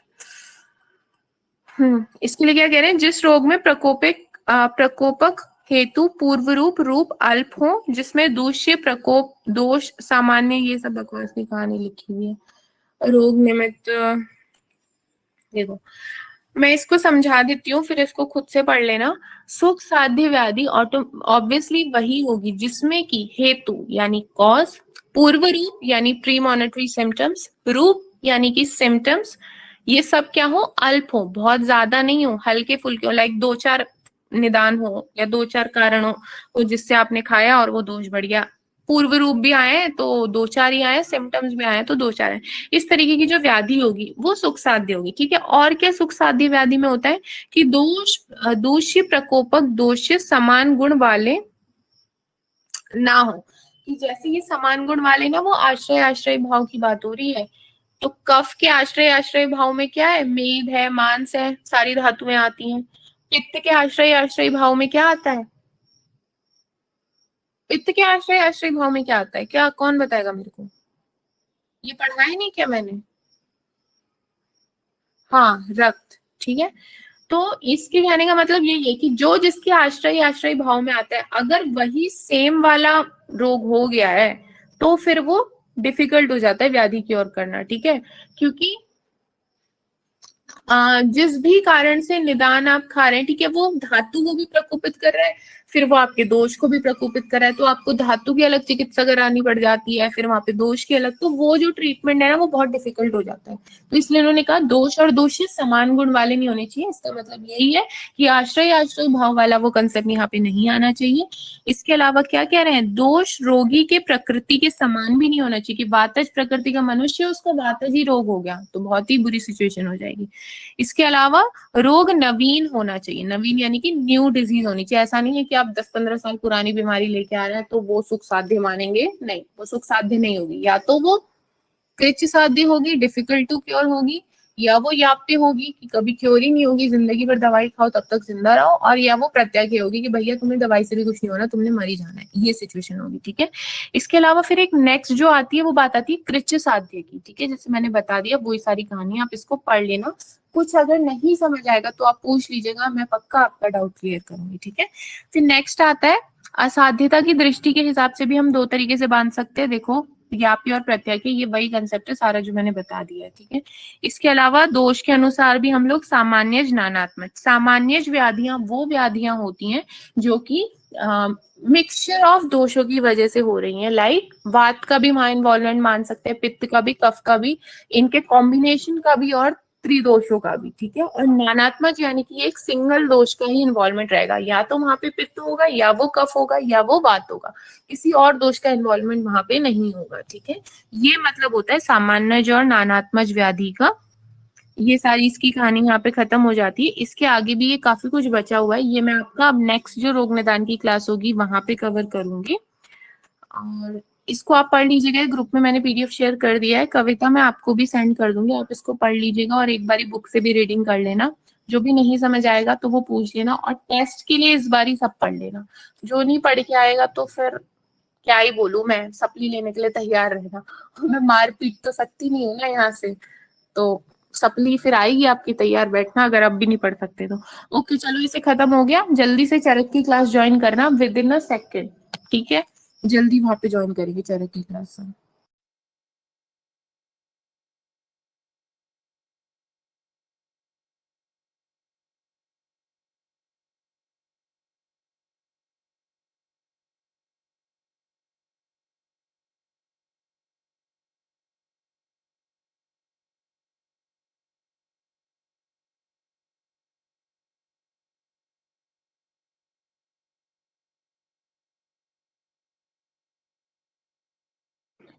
इसके लिए क्या कह रहे हैं, जिस रोग में प्रकोपक हेतु पूर्व रूप रूप अल्प हो, जिसमें दूष्य प्रकोप दोष सामान्य, ये सब बकवास की कहानी लिखी हुई है। रोग निमित्त, देखो मैं इसको समझा देती हूँ, फिर इसको खुद से पढ़ लेना। सुख साध्य व्याधि ऑब्वियसली वही होगी जिसमें कि हेतु यानी कॉज, पूर्व रूप यानी प्रीमोनिटरी सिम्टम्स, रूप यानी कि सिम्टम्स, ये सब क्या हो, अल्प हो, बहुत ज्यादा नहीं हो, हल्के फुल्के हो, लाइक दो चार निदान हो या दो चार कारण हो जिससे आपने खाया और वो दोष बढ़ गया। पूर्व रूप भी आए हैं तो दो चार ही आए, सिम्टम्स भी आए हैं तो दो चार है। इस तरीके की जो व्याधि होगी वो सुख साध्य होगी। ठीक है, और क्या सुख साध्य व्याधि में होता है कि दोष्य प्रकोपक दोष्य समान गुण वाले ना हो, कि जैसे ये समान गुण वाले ना, वो आश्रय आश्रय भाव की बात हो रही है। तो कफ के आश्रय आश्रय भाव में क्या है, मेद है, मांस है, सारी धातुएं आती हैं। पित्त के आश्रय आश्रय भाव में क्या आता है, पित्त के आश्रय आश्रय भाव में क्या आता है, क्या कौन बताएगा मेरे को, ये पढ़ा है नहीं क्या मैंने? हाँ, रक्त, ठीक है। तो इसके कहने का मतलब यही है कि जो जिसके आश्रय आश्रय भाव में आता है, अगर वही सेम वाला रोग हो गया है तो फिर वो डिफिकल्ट हो जाता है व्याधि की ओर करना, ठीक है। क्योंकि जिस भी कारण से निदान आप खा रहे हैं, ठीक है, वो धातु को भी प्रकोपित कर रहा है, फिर वो आपके दोष को भी प्रकोपित कर रहा है, तो आपको धातु की अलग चिकित्सा करानी पड़ जाती है, फिर वहां पे दोष की अलग, तो वो जो ट्रीटमेंट है ना वो बहुत डिफिकल्ट हो जाता है। तो इसलिए उन्होंने कहा दोष और दोषी समान गुण वाले नहीं होने चाहिए। इसका मतलब यही है कि आश्रय आश्रय भाव वाला वो कंसेप्ट यहाँ पे नहीं आना चाहिए। इसके अलावा क्या कह रहे हैं, दोष रोगी के प्रकृति के समान भी नहीं होना चाहिए कि वातज प्रकृति का मनुष्य उसको वातज ही रोग हो गया तो बहुत ही बुरी सिचुएशन हो जाएगी। इसके अलावा रोग नवीन होना चाहिए, नवीन यानी कि न्यू डिजीज होनी चाहिए। ऐसा नहीं है कि आप 10-15 साल पुरानी बीमारी लेके आ रहे हैं तो वो सुख साध्य मानेंगे, नहीं, वो सुख साध्य नहीं होगी। या तो वो कृच साध्य होगी, डिफिकल्ट टू क्योर होगी, या वो याप्य होगी कि कभी क्योर ही नहीं होगी, जिंदगी भर दवाई खाओ तब तक जिंदा रहो, और या वो प्रत्याख्य होगी कि भैया तुम्हें दवाई से भी कुछ नहीं होना, तुमने मर ही जाना है, ये सिचुएशन होगी, ठीक है। इसके अलावा फिर एक नेक्स्ट जो आती है वो बात आती है कृच साध्य की, ठीक है। जैसे मैंने बता दिया वही सारी कहानी, आप इसको पढ़ लेना, कुछ अगर नहीं समझ आएगा तो आप पूछ लीजिएगा, मैं पक्का आपका डाउट क्लियर करूंगी, ठीक है। फिर नेक्स्ट आता है असाध्यता की दृष्टि के हिसाब से भी हम दो तरीके से बांध सकते हैं। देखो, यापी और प्रत्याख्य, ये वही कंसेप्ट है सारा जो मैंने बता दिया है, ठीक है। इसके अलावा दोष के अनुसार भी हम लोग सामान्य ज्ञानात्मक, सामान्य व्याधियां वो व्याधियां होती हैं जो कि मिक्सचर ऑफ दोषों की वजह से हो रही हैं, लाइक वात का भी वहां इन्वॉल्वमेंट मान सकते हैं, पित्त का भी, कफ का भी, इनके कॉम्बिनेशन का भी और त्रिदोषों का भी, ठीक है। और ज्ञानात्मक यानी कि एक सिंगल दोष का ही इन्वॉल्वमेंट रहेगा, या तो वहां पे पित्त होगा, या वो कफ होगा, या वो वात होगा, किसी और दोष का इन्वॉल्वमेंट वहां पे नहीं होगा, ठीक है। ये मतलब होता है सामान्य और नानात्मज व्याधि का। ये सारी इसकी कहानी यहाँ पे खत्म हो जाती है। इसके आगे भी ये काफी कुछ बचा हुआ है, ये मैं आपका अब नेक्स्ट जो रोग निदान की क्लास होगी वहां पे कवर करूंगी, और इसको आप पढ़ लीजिएगा। ग्रुप में मैंने पीडीएफ शेयर कर दिया है, कविता मैं आपको भी सेंड कर दूंगी, आप इसको पढ़ लीजिएगा और एक बारी बुक से भी रीडिंग कर लेना। जो भी नहीं समझ आएगा तो वो पूछ लेना, और टेस्ट के लिए इस बार ही सब पढ़ लेना। जो नहीं पढ़ के आएगा तो फिर क्या ही बोलूं, मैं सप्ली लेने के लिए तैयार रहना, मैं मार पीट तो सकती नहीं हूँ ना यहाँ से, तो सप्ली फिर आएगी आपकी, तैयार बैठना अगर अब भी नहीं पढ़ सकते तो। ओके चलो, इसे खत्म हो गया, जल्दी से चरक की क्लास ज्वाइन करना विद इन अ सेकेंड, ठीक है। जल्दी वहां पे ज्वाइन करेंगे चरक की क्लास।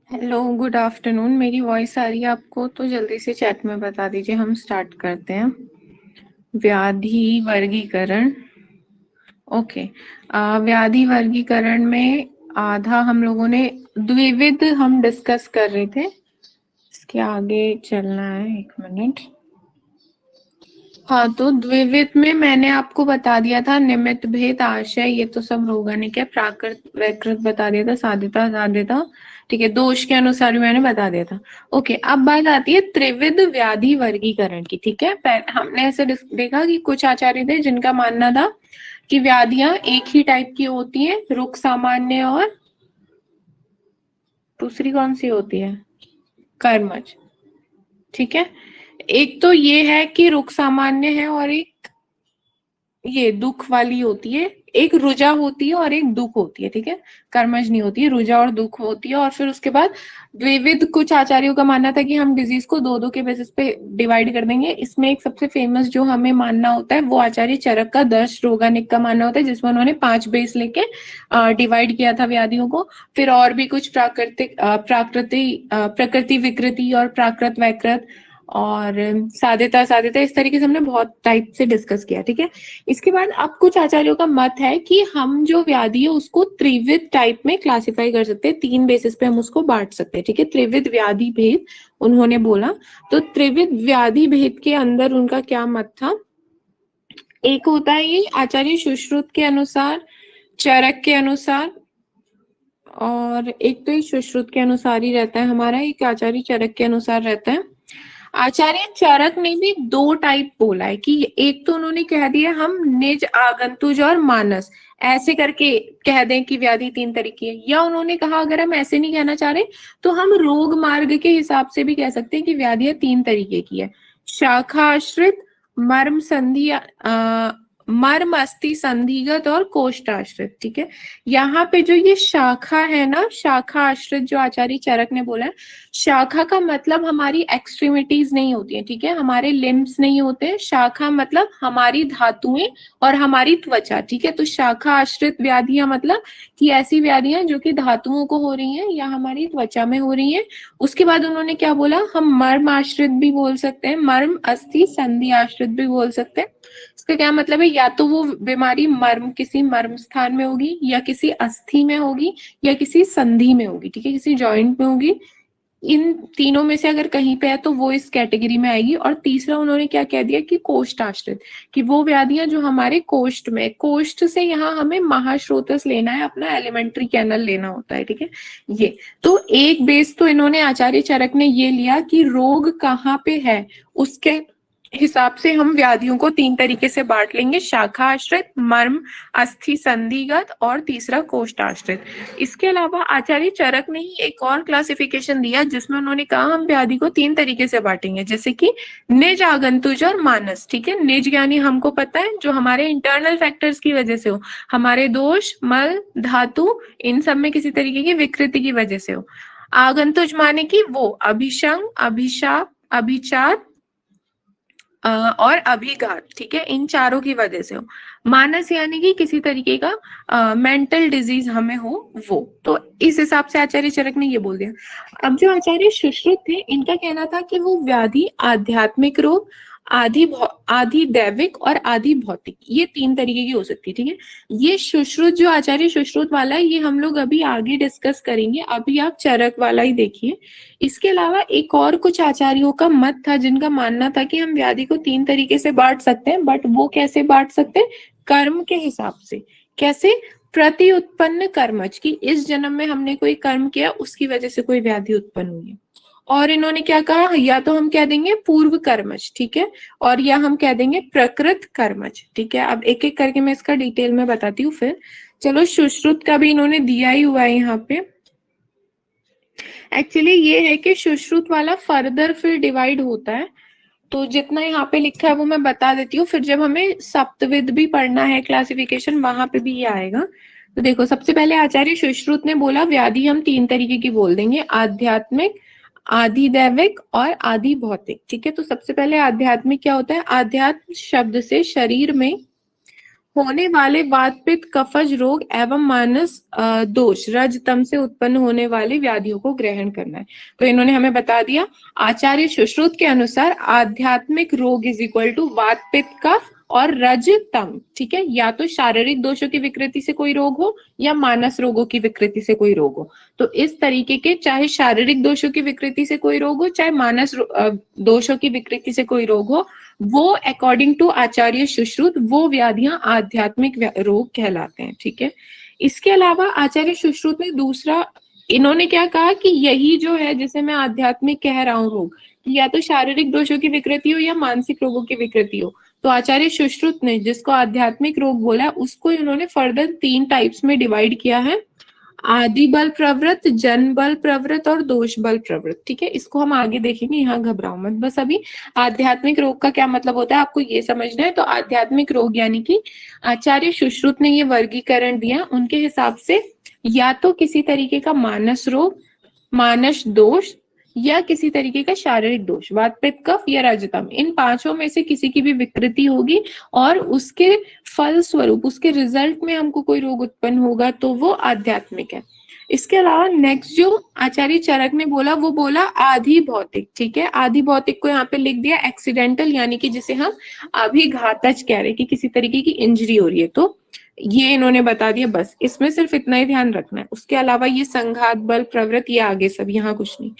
हेलो, गुड आफ्टरनून, मेरी वॉइस आ रही है आपको? तो जल्दी से चैट में बता दीजिए, हम स्टार्ट करते हैं। व्याधि वर्गीकरण, ओके। व्याधि वर्गीकरण में आधा हम लोगों ने द्विविध हम डिस्कस कर रहे थे, इसके आगे चलना है, एक मिनट। हाँ, तो द्विविध में मैंने आपको बता दिया था निमित्त भेद आशय, ये तो सब रोगानिक है, प्राकृत वैकृत बता दिया था, साध्यता असाध्यता, ठीक है, दोष के अनुसार भी मैंने बता दिया था। ओके, अब बात आती है त्रिविध व्याधि वर्गीकरण की, ठीक है। हमने ऐसे देखा कि कुछ आचार्य थे जिनका मानना था कि व्याधियां एक ही टाइप की होती हैं, रुक सामान्य, और दूसरी कौन सी होती है, कर्मज, ठीक है। एक तो ये है कि रुक सामान्य है, और एक ये दुख वाली होती है, एक रुजा होती है और एक दुख होती है, ठीक है। कर्मज नहीं होती है, रुजा और दुख होती है। और फिर उसके बाद द्विविध, कुछ आचार्यों का मानना था कि हम डिजीज को दो दो के बेसिस पे डिवाइड कर देंगे। इसमें एक सबसे फेमस जो हमें मानना होता है वो आचार्य चरक का दर्श रोगानिक का मानना होता है, जिसमें उन्होंने 5 बेस लेके डिवाइड किया था व्याधियों को। फिर और भी कुछ प्रकृति विकृति और प्राकृत वैकृत और साध्यता साध्यता, इस तरीके से हमने बहुत टाइप से डिस्कस किया, ठीक है। इसके बाद अब कुछ आचार्यों का मत है कि हम जो व्याधि है उसको त्रिविध टाइप में क्लासिफाई कर सकते हैं, 3 बेसिस पे हम उसको बांट सकते हैं, ठीक है। त्रिविध व्याधि भेद उन्होंने बोला। तो त्रिविध व्याधि भेद के अंदर उनका क्या मत था, एक होता है ये आचार्य सुश्रुत के अनुसार, चरक के अनुसार, और एक तो ये सुश्रुत के अनुसार ही रहता है हमारा, एक आचार्य चरक के अनुसार रहता है। आचार्य चरक ने भी दो टाइप बोला है कि एक तो उन्होंने कह दिया हम निज, आगंतुज और मानस ऐसे करके कह दें कि व्याधि तीन तरीके है, या उन्होंने कहा अगर हम ऐसे नहीं कहना चाह रहे तो हम रोग मार्ग के हिसाब से भी कह सकते हैं कि व्याधियां तीन तरीके की है, शाखा आश्रित, मर्म संधि मर्म अस्थि संधिगत और कोष्ठ आश्रित। ठीक है, यहाँ पे जो ये शाखा है ना, शाखा आश्रित जो आचार्य चरक ने बोला है, शाखा का मतलब हमारी एक्सट्रीमिटीज नहीं होती है, ठीक है, हमारे लिम्स नहीं होते, शाखा मतलब हमारी धातुएं और हमारी त्वचा। ठीक है, तो शाखा आश्रित व्याधियां मतलब कि ऐसी व्याधियां जो कि धातुओं को हो रही हैं या हमारी त्वचा में हो रही हैं। उसके बाद उन्होंने क्या बोला, हम मर्म आश्रित भी बोल सकते हैं, मर्म अस्थि संधि आश्रित भी बोल सकते हैं। इसका क्या मतलब है, या तो वो बीमारी मर्म, किसी मर्म स्थान में होगी, या किसी अस्थि में होगी, या किसी संधि में होगी, ठीक है, किसी जॉइंट में होगी। इन तीनों में से अगर कहीं पे है तो वो इस कैटेगरी में आएगी। और तीसरा उन्होंने क्या कह दिया कि कोष्ठ आश्रित, कि वो व्याधियां जो हमारे कोष्ठ में, कोष्ठ से यहाँ हमें महाश्रोतस लेना है, अपना एलिमेंट्री कैनल लेना होता है। ठीक है, ये तो एक बेस तो इन्होंने आचार्य चरक ने ये लिया कि रोग कहाँ पे है उसके हिसाब से हम व्याधियों को तीन तरीके से बांट लेंगे, शाखा आश्रित, मर्म अस्थि संधिगत और तीसरा कोष्ठ आश्रित। इसके अलावा आचार्य चरक ने ही एक और क्लासिफिकेशन दिया जिसमें उन्होंने कहा हम व्याधि को तीन तरीके से बांटेंगे, जैसे कि निज, आगंतुज और मानस। ठीक है, निज यानी हमको पता है जो हमारे इंटरनल फैक्टर्स की वजह से हो, हमारे दोष, मल, धातु, इन सब में किसी तरीके की विकृति की वजह से हो। आगंतुज माने कि वो अभिशंग, अभिशाप, अभिचार और अभिघात, ठीक है, इन चारों की वजह से हो। मानस यानी कि किसी तरीके का मेंटल डिजीज हमें हो वो। तो इस हिसाब से आचार्य चरक ने ये बोल दिया। अब जो आचार्य सुश्रुत थे इनका कहना था कि वो व्याधि आध्यात्मिक रोग, आधि दैविक और आधि भौतिक, ये तीन तरीके की हो सकती है। ठीक है, ये सुश्रुत जो आचार्य सुश्रुत वाला है ये हम लोग अभी आगे डिस्कस करेंगे, अभी आप चरक वाला ही देखिए। इसके अलावा एक और कुछ आचार्यों का मत था जिनका मानना था कि हम व्याधि को तीन तरीके से बांट सकते हैं, बट वो कैसे बांट सकते हैं, कर्म के हिसाब से। कैसे, प्रति उत्पन्न कर्मज, की इस जन्म में हमने कोई कर्म किया उसकी वजह से कोई व्याधि उत्पन्न हुई है। और इन्होंने क्या कहा, या तो हम कह देंगे पूर्व कर्मज, ठीक है, और या हम कह देंगे प्रकृत कर्मज। ठीक है, अब एक एक करके मैं इसका डिटेल में बताती हूँ फिर। चलो, सुश्रुत का भी इन्होंने दिया ही हुआ है यहाँ पे। एक्चुअली ये है कि सुश्रुत वाला फर्दर फिर डिवाइड होता है, तो जितना यहाँ पे लिखा है वो मैं बता देती हूँ, फिर जब हमें सप्तविद भी पढ़ना है क्लासिफिकेशन वहां पे भी ये आएगा। तो देखो, सबसे पहले आचार्य सुश्रुत ने बोला व्याधि हम तीन तरीके की बोल देंगे, आध्यात्मिक, आधि दैविक और आधि भौतिक। ठीक है, तो सबसे पहले आध्यात्मिक क्या होता है, आध्यात्म शब्द से शरीर में होने वाले वात पित्त कफज रोग एवं मानस दोष रज तम से उत्पन्न होने वाले व्याधियों को ग्रहण करना है। तो इन्होंने हमें बता दिया आचार्य सुश्रुत के अनुसार आध्यात्मिक रोग इज इक्वल टू वात पित्त कफ और रज तम। ठीक है, या तो शारीरिक दोषों की विकृति से कोई रोग हो या मानस रोगों की विकृति से कोई रोग हो। तो इस तरीके के, चाहे शारीरिक दोषों की विकृति से कोई रोग हो, चाहे मानस दोषों की विकृति से कोई रोग हो, वो अकॉर्डिंग टू आचार्य सुश्रुत वो व्याधियां आध्यात्मिक रोग कहलाते हैं। ठीक है, इसके अलावा आचार्य सुश्रुत ने दूसरा, इन्होंने क्या कहा कि यही जो है जिसे मैं आध्यात्मिक कह रहा हूँ रोग, या तो शारीरिक दोषों की विकृति हो या मानसिक रोगों की विकृति हो, तो आचार्य सुश्रुत ने जिसको आध्यात्मिक रोग बोला है उसको इन्होंने फर्दर तीन टाइप्स में डिवाइड किया है, आदि बल प्रवृत्त, जन बल प्रवृत्त और दोष बल प्रवृत्त। ठीक है, इसको हम आगे देखेंगे, यहाँ घबराओ मत। बस अभी आध्यात्मिक रोग का क्या मतलब होता है आपको ये समझना है। तो आध्यात्मिक रोग यानी कि आचार्य सुश्रुत ने ये वर्गीकरण दिया उनके हिसाब से, या तो किसी तरीके का मानस रोग, मानस दोष, या किसी तरीके का शारीरिक दोष, वात पित्त कफ या रजतम, इन पांचों में से किसी की भी विकृति होगी और उसके फल स्वरूप, उसके रिजल्ट में हमको कोई रोग उत्पन्न होगा तो वो आध्यात्मिक है। इसके अलावा नेक्स्ट जो आचार्य चरक ने बोला वो बोला आधि भौतिक। ठीक है, आधि भौतिक को यहाँ पे लिख दिया एक्सीडेंटल, यानी कि जिसे हम अभिघातज कह रहे हैं कि किसी तरीके की इंजरी हो रही है, तो ये इन्होंने बता दिया। बस इसमें सिर्फ इतना ही ध्यान रखना है, उसके अलावा ये संघात बल प्रवृत्त ये आगे सब, यहाँ कुछ नहीं।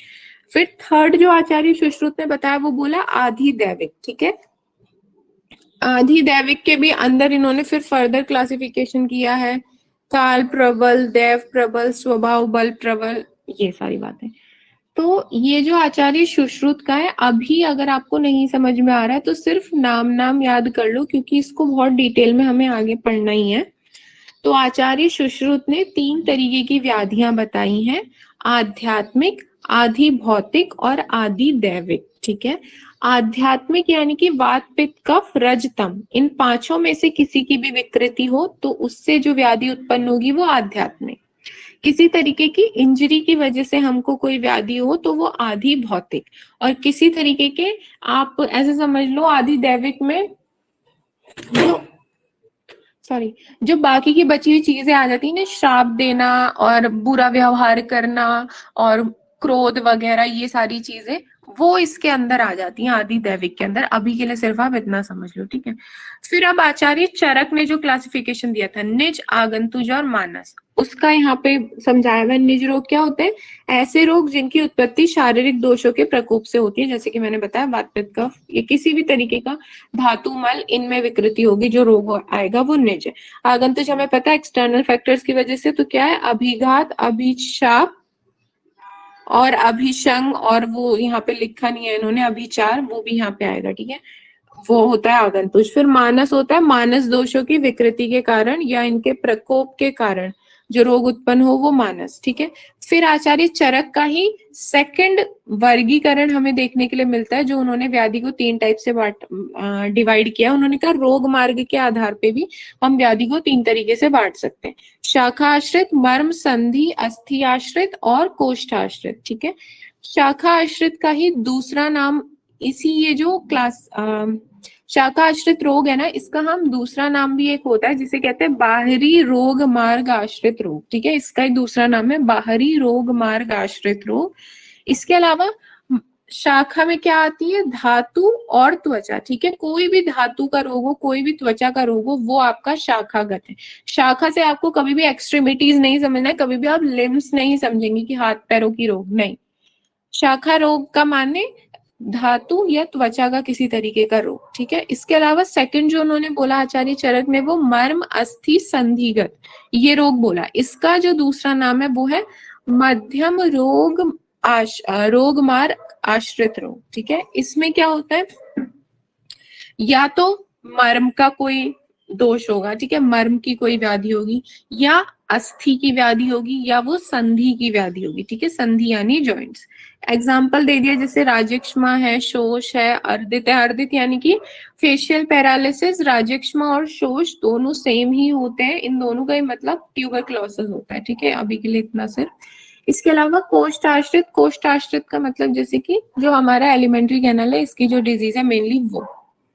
फिर थर्ड जो आचार्य सुश्रुत ने बताया वो बोला आधि दैविक। ठीक है, आधि दैविक के भी अंदर इन्होंने फिर फर्दर क्लासिफिकेशन किया है, काल प्रबल, देव प्रबल, स्वभाव बल प्रबल, ये सारी बातें। तो ये जो आचार्य सुश्रुत का है, अभी अगर आपको नहीं समझ में आ रहा है तो सिर्फ नाम नाम याद कर लो, क्योंकि इसको बहुत डिटेल में हमें आगे पढ़ना ही है। तो आचार्य सुश्रुत ने 3 तरीके की व्याधियां बताई हैं, आध्यात्मिक, आधि भौतिक और आदि दैविक। ठीक है, आध्यात्मिक यानी कि वात पित्त कफ रजतम, इन 5 में से किसी की भी विकृति हो तो उससे जो व्याधि उत्पन्न होगी वो आध्यात्मिक। किसी तरीके की इंजरी की वजह से हमको कोई व्याधि हो तो वो आधि भौतिक, और किसी तरीके के आप ऐसे समझ लो आधि दैविक में जो बाकी की बची हुई चीजें आ जाती है ना, श्राप देना और बुरा व्यवहार करना और क्रोध वगैरह, ये सारी चीजें वो इसके अंदर आ जाती हैं आदि दैविक के अंदर। अभी के लिए सिर्फ आप इतना समझ लो, ठीक है। फिर अब आचार्य चरक ने जो क्लासिफिकेशन दिया था निज, आगंतुज और मानस, उसका यहाँ पे समझाया हुआ। निज रोग क्या होते हैं? ऐसे रोग जिनकी उत्पत्ति शारीरिक दोषों के प्रकोप से होती है, जैसे कि मैंने बताया वात पित्त कफ, ये किसी भी तरीके का धातु मल, इनमें विकृति होगी, जो रोग आएगा वो निज है। आगंतुज हमें पता है एक्सटर्नल फैक्टर्स की वजह से, तो क्या है? अभिघात, अभिशाप और अभिशंग, और वो यहाँ पे लिखा नहीं है इन्होंने, अभिचार, वो भी यहाँ पे आएगा, ठीक है, वो होता है आगंतुज। फिर मानस होता है, मानस दोषों की विकृति के कारण या इनके प्रकोप के कारण जो रोग उत्पन्न हो वो मानस, ठीक है। फिर आचार्य चरक का ही सेकंड वर्गीकरण हमें देखने के लिए मिलता है, जो उन्होंने व्याधि को 3 टाइप से डिवाइड किया। उन्होंने कहा रोग मार्ग के आधार पे भी हम व्याधि को 3 तरीके से बांट सकते हैं, शाखा आश्रित, मर्म संधि अस्थि आश्रित और कोष्ठ आश्रित, ठीक है। शाखा आश्रित का ही दूसरा नाम इसी, ये जो क्लास शाखा आश्रित रोग है ना, इसका हम दूसरा नाम भी एक होता है जिसे कहते हैं बाहरी रोग मार्ग आश्रित रोग, ठीक है। इसका एक दूसरा नाम है बाहरी रोग मार्ग आश्रित रोग। इसके अलावा शाखा में क्या आती है? धातु और त्वचा, ठीक है। कोई भी धातु का रोग हो, कोई भी त्वचा का रोग हो, वो आपका शाखागत है। शाखा से आपको कभी भी एक्सट्रीमिटीज नहीं समझना है, कभी भी आप लिम्स नहीं समझेंगे कि हाथ पैरों की रोग, नहीं। शाखा रोग का माने धातु या त्वचा का किसी तरीके का रोग, ठीक है। इसके अलावा सेकंड जो उन्होंने बोला आचार्य चरक ने, वो मर्म अस्थि संधिगत ये रोग बोला। इसका जो दूसरा नाम है वो है मध्यम रोग मार्ग आश्रित रोग, ठीक है। इसमें क्या होता है? या तो मर्म का कोई दोष होगा, ठीक है, मर्म की कोई व्याधि होगी, या अस्थि की व्याधि होगी, या वो संधि की व्याधि होगी, ठीक है। संधि यानी जॉइंट्स। एग्जाम्पल दे दिया, जैसे राजक्षमा है, शोष है, अर्दित है। अर्दित यानी कि फेशियल पैरालिसिस। राजक्षमा और शोष दोनों सेम ही होते हैं, इन दोनों का ही मतलब ट्यूबरक्लोसिस होता है, ठीक है। अभी के लिए इतना सिर्फ। इसके अलावा कोष्ठ आश्रित, कोष्ठ आश्रित का मतलब जैसे कि जो हमारा एलिमेंट्री कैनल है, इसकी जो डिजीज है मेनली वो,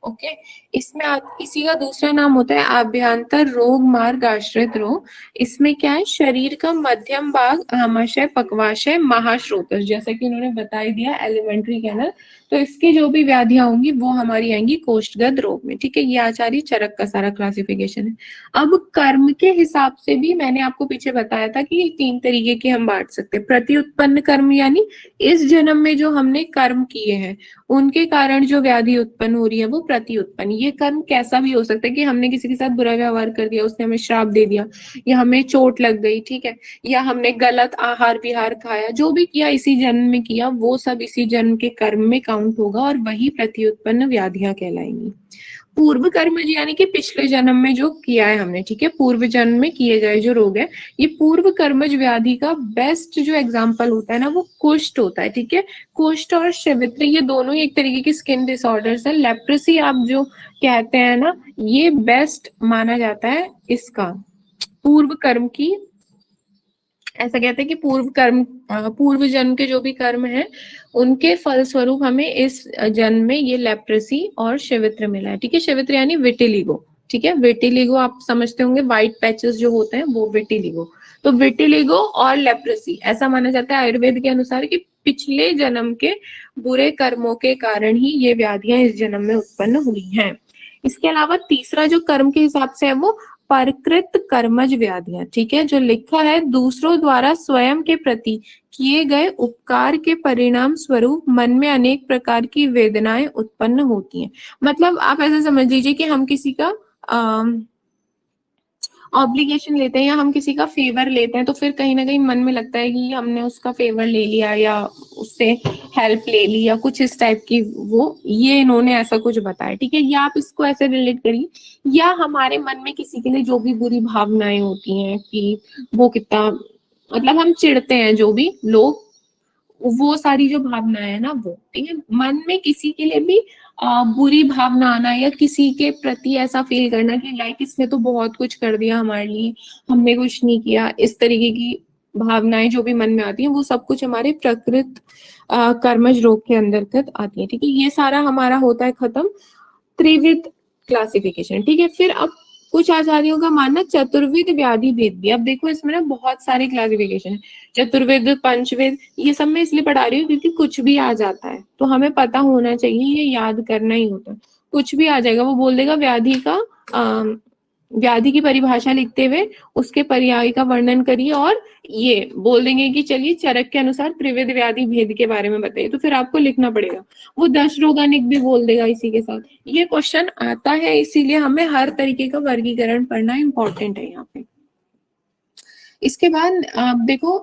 ओके। इसमें इसी का दूसरा नाम होता है आभ्यंतर रोग मार्ग आश्रित रोग। इसमें क्या है? शरीर का मध्यम भाग, आमाशय, पक्वाशय, महाश्रोतस, जैसा कि उन्होंने बता ही दिया एलिमेंट्री कैनल, तो इसकी जो भी व्याधियां होंगी वो हमारी आएंगी कोष्ठगत रोग में, ठीक है। ये आचार्य चरक का सारा क्लासिफिकेशन है। अब कर्म के हिसाब से भी मैंने आपको पीछे बताया था कि 3 तरीके के हम बांट सकते हैं। प्रति उत्पन्न कर्म यानी इस जन्म में जो हमने कर्म किए हैं उनके कारण जो व्याधि उत्पन्न हो रही है वो प्रति उत्पन्न। ये कर्म कैसा भी हो सकता है कि हमने किसी के साथ बुरा व्यवहार कर दिया, उसने हमें श्राप दे दिया, या हमें चोट लग गई, ठीक है, या हमने गलत आहार विहार खाया, जो भी किया इसी जन्म में किया, वो सब इसी जन्म के कर्म में काउंट होगा और वही प्रति उत्पन्न व्याधियां कहलाएंगी। पूर्व कर्म यानी कि पिछले जन्म में जो किया है हमने, ठीक है, पूर्व जन्म में किए गए जो रोग है, ये पूर्व कर्मज व्याधि का बेस्ट जो एग्जांपल होता है ना वो कुष्ठ होता है, ठीक है। कुष्ठ और शिवित्र ये दोनों ही एक तरीके की स्किन डिसऑर्डर्स है। लेप्रेसी आप जो कहते हैं ना, ये बेस्ट माना जाता है इसका पूर्व कर्म की। ऐसा कहते हैं कि पूर्व जन्म के जो भी कर्म है उनके फलस्वरूप हमें इस जन्म में ये लेप्रेसी और शिवित्र मिला है, ठीक है। शिवित्र यानी विटिलिगो, ठीक है। विटिलिगो आप समझते होंगे, व्हाइट पैचेस जो होते हैं वो विटिलिगो। तो विटिलिगो और लेप्रेसी ऐसा माना जाता है आयुर्वेद के अनुसार कि पिछले जन्म के बुरे कर्मों के कारण ही ये व्याधियां इस जन्म में उत्पन्न हुई हैं। इसके अलावा तीसरा जो कर्म के हिसाब से है वो परकृत कर्मज व्याधियां, ठीक है, जो लिखा है दूसरों द्वारा स्वयं के प्रति किए गए उपकार के परिणाम स्वरूप मन में अनेक प्रकार की वेदनाएं उत्पन्न होती हैं। मतलब आप ऐसे समझ लीजिए कि हम किसी का ऑब्लिगेशन लेते हैं या हम किसी का फेवर लेते हैं तो फिर कहीं ना कहीं मन में लगता है कि हमने उसका फेवर ले लिया या उससे हेल्प ले ली या कुछ इस टाइप की, वो ये इन्होंने ऐसा कुछ बताया, ठीक है। या आप इसको ऐसे रिलेट करिए, या हमारे मन में किसी के लिए जो भी बुरी भावनाएं होती हैं कि वो कितना, मतलब हम चिढ़ते हैं जो भी लोग, वो सारी जो भावनाएं है ना वो, ठीक है। मन में किसी के लिए भी बुरी भावना आना या किसी के प्रति ऐसा फील करना कि लाइक इसने तो बहुत कुछ कर दिया हमारे लिए, हमने कुछ नहीं किया, इस तरीके की भावनाएं जो भी मन में आती हैं वो सब कुछ हमारे प्रकृत कर्मज रोग के अंतर्गत आती है, ठीक है। ये सारा हमारा होता है खत्म त्रिविध क्लासिफिकेशन, ठीक है। फिर अब कुछ आचार्यों का मानना चतुर्विध व्याधि भेद भी। अब देखो इसमें ना बहुत सारे क्लासिफिकेशन है, चतुर्विध, पंचविध, ये सब मैं इसलिए पढ़ा रही हूँ क्योंकि कुछ भी आ जाता है तो हमें पता होना चाहिए, ये याद करना ही होता है। कुछ भी आ जाएगा, वो बोल देगा व्याधि का व्याधि की परिभाषा लिखते हुए उसके पर्याय का वर्णन करिए और ये बोल देंगे कि चलिए चरक के अनुसार त्रिविध व्याधि भेद के बारे में बताइए, तो फिर आपको लिखना पड़ेगा। वो दश रोगानिक भी बोल देगा इसी के साथ। ये क्वेश्चन आता है, इसीलिए हमें हर तरीके का वर्गीकरण पढ़ना इंपॉर्टेंट है यहाँ पे। इसके बाद आप देखो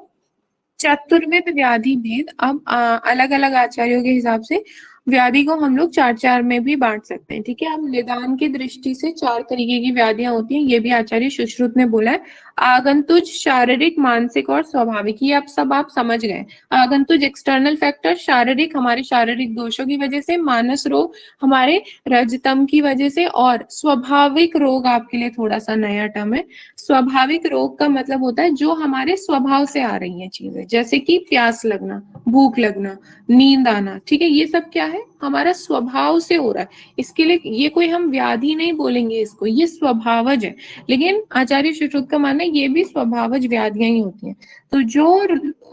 चतुर्विध व्याधि भेद। अब अलग अलग आचार्यों के हिसाब से व्याधि को हम लोग चार चार में भी बांट सकते हैं, ठीक है। अब निदान की दृष्टि से चार तरीके की व्याधियां होती हैं, ये भी आचार्य सुश्रुत ने बोला है। आगंतुज, शारीरिक, मानसिक और स्वाभाविक, ये अब सब आप समझ गए। आगंतुज एक्सटर्नल फैक्टर, शारीरिक हमारे शारीरिक दोषों की वजह से, मानस रोग हमारे रजतम की वजह से, और स्वाभाविक रोग आपके लिए थोड़ा सा नया टर्म है। स्वाभाविक रोग का मतलब होता है जो हमारे स्वभाव से आ रही हैं चीजें, जैसे कि प्यास लगना, भूख लगना, नींद आना, ठीक है। ये सब क्या है, हमारा स्वभाव से हो रहा है। इसके लिए ये कोई हम व्याधि नहीं बोलेंगे इसको, ये स्वभावज है। लेकिन आचार्य सुश्रुत का मानना है ये भी स्वभावज व्याधियां ही होती हैं। तो जो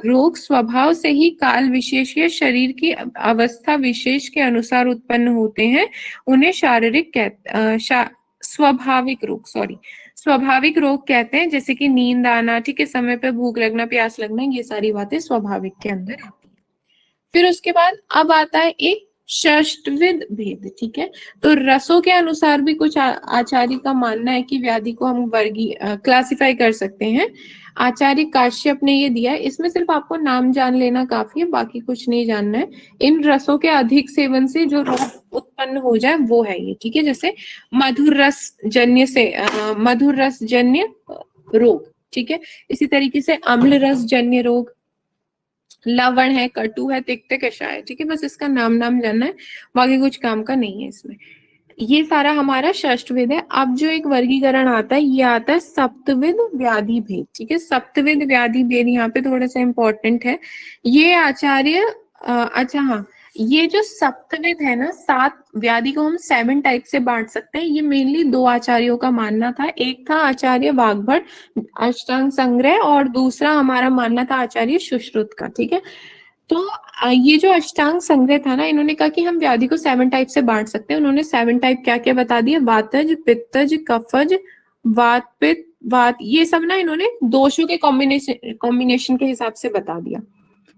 रोग स्वभाव से ही काल विशेष या शरीर की अवस्था विशेष के अनुसार उत्पन्न होते हैं उन्हें स्वाभाविक रोग, स्वाभाविक रोग कहते हैं। जैसे कि नींद आना, ठीक है, समय पे भूख लगना, प्यास लगना, ये सारी बातें स्वाभाविक के अंदर आती है। फिर उसके बाद अब आता है एक षष्टविध भेद, ठीक है। तो रसों के अनुसार भी कुछ आचार्य का मानना है कि व्याधि को हम क्लासिफाई कर सकते हैं। आचार्य काश्यप ने ये दिया है, इसमें सिर्फ आपको नाम जान लेना काफी है, बाकी कुछ नहीं जानना है। इन रसों के अधिक सेवन से जो रोग उत्पन्न हो जाए वो है ये, ठीक है। जैसे मधुर रस जन्य रोग, ठीक है। इसी तरीके से अम्ल रस जन्य रोग, लवण है, कटु है, तिक्त कषाय है, ठीक है। बस इसका नाम जानना है, बाकी कुछ काम का नहीं है इसमें। ये सारा हमारा षष्टविध है। अब जो एक वर्गीकरण आता है ये आता है सप्तविध व्याधि भेद, ठीक है। सप्तविध व्याधि भेद यहाँ पे थोड़ा सा इंपॉर्टेंट है। ये आचार्य अच्छा हाँ, ये जो सप्तविध है ना, सात व्याधि को हम 7 टाइप से बांट सकते हैं। ये मेनली दो आचार्यों का मानना था, एक था आचार्य वाग्भट अष्टांग संग्रह और दूसरा हमारा मानना था आचार्य सुश्रुत का, ठीक है। तो ये जो अष्टांग संग्रह था ना, इन्होंने कहा कि हम व्याधि को 7 टाइप से बांट सकते हैं। उन्होंने 7 टाइप क्या क्या बता दिया, वातज, पित्तज, कफज, वात पित्त, वात, ये सब ना इन्होंने दोषों के कॉम्बिनेशन के हिसाब से बता दिया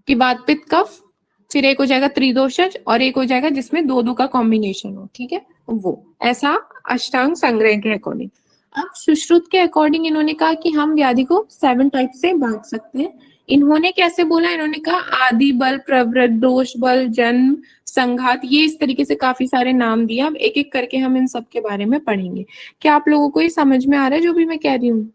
कि वात पित्त कफ, फिर एक हो जाएगा त्रिदोषज और एक हो जाएगा जिसमें दो दो का कॉम्बिनेशन हो, ठीक है। वो ऐसा अष्टांग संग्रह के अकॉर्डिंग। अब सुश्रुत के अकॉर्डिंग इन्होंने कहा कि हम व्याधि को 7 टाइप से बांट सकते हैं। इन्होंने कैसे बोला, इन्होंने कहा आदि बल, प्रवृत्त, दोष बल, जन्म, संघात, ये इस तरीके से काफी सारे नाम दिया। अब एक एक करके हम इन सब के बारे में पढ़ेंगे। क्या आप लोगों को ये समझ में आ रहा है जो भी मैं कह रही हूँ?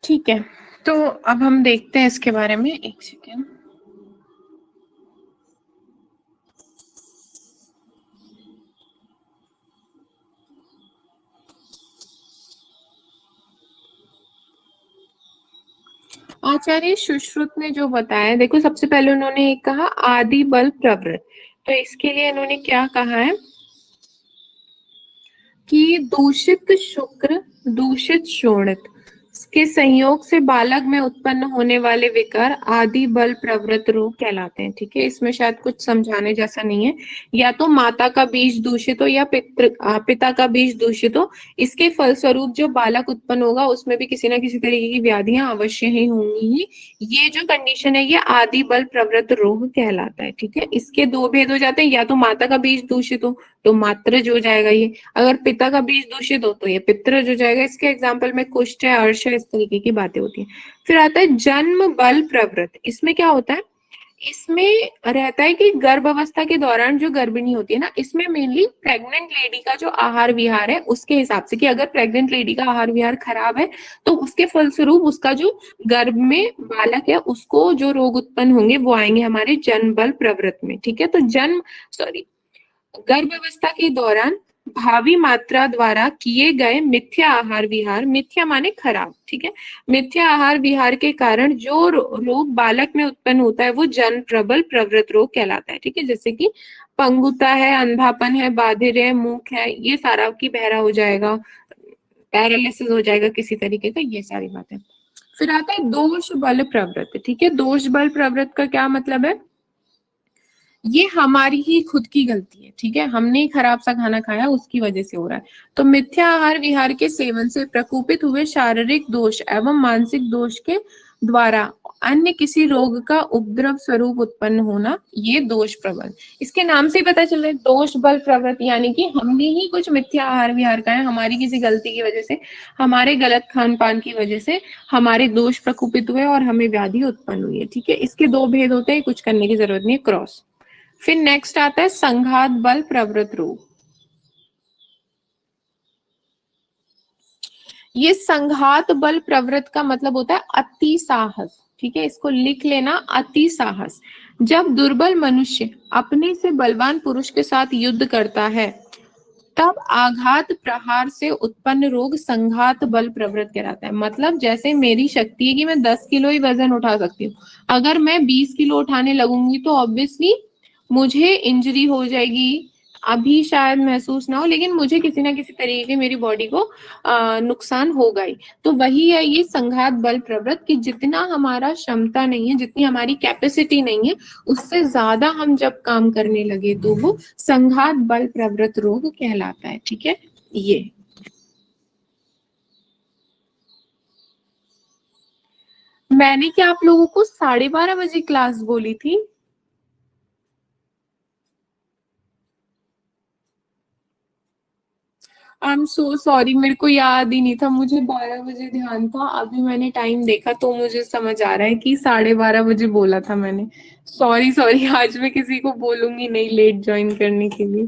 ठीक है, तो अब हम देखते हैं इसके बारे में, एक सेकेंड। आचार्य सुश्रुत ने जो बताया, देखो सबसे पहले उन्होंने एक कहा आदि बल प्रवृत्त, तो इसके लिए इन्होंने क्या कहा है, कि दूषित शुक्र, दूषित शोणित के संयोग से बालक में उत्पन्न होने वाले विकार आदि बल प्रवृत्त रोग कहलाते हैं। ठीक है, इसमें शायद कुछ समझाने जैसा नहीं है। या तो माता का बीज दूषित हो या पिता का बीज दूषित हो, इसके फलस्वरूप जो बालक उत्पन्न होगा उसमें भी किसी ना किसी तरीके की व्याधियां अवश्य ही होंगी ही। ये जो कंडीशन है ये आदि बल प्रवृत्त रोग कहलाता है। ठीक है, इसके दो भेद हो जाते हैं, या तो माता का बीज दूषित हो तो मात्रज हो जाएगा ये, अगर पिता का बीज दूषित हो तो ये पित्रज हो जाएगा। इसके एग्जाम्पल में कुष्ठ है, अर्श है, इस तरीके की बातें होती हैं। फिर आता है जन्म बल प्रवृत्त। इसमें क्या होता है, इसमें रहता है कि गर्भावस्था के दौरान जो गर्भिणी होती है ना, इसमें मेनली प्रेग्नेंट लेडी का जो आहार विहार है उसके हिसाब से, कि अगर प्रेग्नेंट लेडी का आहार विहार खराब है तो उसके फलस्वरूप उसका जो गर्भ में बालक है उसको जो रोग उत्पन्न होंगे वो आएंगे हमारे जन्म बल प्रवृत्त में। ठीक है, तो गर्भावस्था के दौरान भावी मात्रा द्वारा किए गए मिथ्या आहार विहार, मिथ्या माने खराब, ठीक है, मिथ्या आहार विहार के कारण जो रोग बालक में उत्पन्न होता है वो जन्म प्रबल प्रवृत्त रोग कहलाता है। ठीक है, जैसे कि पंगुता है, अंधापन है, बाधिर है, मूक है, ये सारा की बहरा हो जाएगा, पैरालिसिस हो जाएगा किसी तरीके का, ये सारी बातें। फिर आता है दोष बल प्रवृत्त। ठीक है, दोष बल प्रवृत्त का क्या मतलब है, ये हमारी ही खुद की गलती है। ठीक है, हमने ही खराब सा खाना खाया उसकी वजह से हो रहा है। तो मिथ्या आहार विहार के सेवन से प्रकोपित हुए शारीरिक दोष एवं मानसिक दोष के द्वारा अन्य किसी रोग का उपद्रव स्वरूप उत्पन्न होना, ये दोष प्रबल। इसके नाम से ही पता चल रहा है दोष बल प्रवृत्त, यानी कि हमने ही कुछ मिथ्या आहार विहार खाया, हमारी किसी गलती की वजह से, हमारे गलत खान पान की वजह से हमारे दोष प्रकोपित हुए और हमें व्याधि उत्पन्न हुई है। ठीक है, इसके दो भेद होते हैं, कुछ करने की जरूरत नहीं है, क्रॉस। फिर नेक्स्ट आता है संघात बल प्रवृत्त रोग। ये संघात बल प्रवृत्त का मतलब होता है अति साहस। ठीक है, इसको लिख लेना, अति साहस। जब दुर्बल मनुष्य अपने से बलवान पुरुष के साथ युद्ध करता है तब आघात प्रहार से उत्पन्न रोग संघात बल प्रवृत्त कहलाता है। मतलब जैसे मेरी शक्ति है कि मैं 10 किलो ही वजन उठा सकती हूँ, अगर मैं 20 किलो उठाने लगूंगी तो ऑब्वियसली मुझे इंजरी हो जाएगी, अभी शायद महसूस ना हो लेकिन मुझे किसी ना किसी तरीके की मेरी बॉडी को नुकसान होगा ही। तो वही है ये संघात बल प्रवृत्त, कि जितना हमारा क्षमता नहीं है, जितनी हमारी कैपेसिटी नहीं है, उससे ज्यादा हम जब काम करने लगे तो वो संघात बल प्रवृत्त रोग कहलाता है। ठीक है, ये मैंने क्या आप लोगों को 12:30 बजे क्लास बोली थी? आई एम सो सॉरी, मेरे को याद ही नहीं था, मुझे 12 बजे ध्यान था, अभी मैंने टाइम देखा तो मुझे समझ आ रहा है कि 12:30 बजे बोला था मैंने। सॉरी सॉरी, आज मैं किसी को बोलूंगी नहीं लेट ज्वाइन करने के लिए।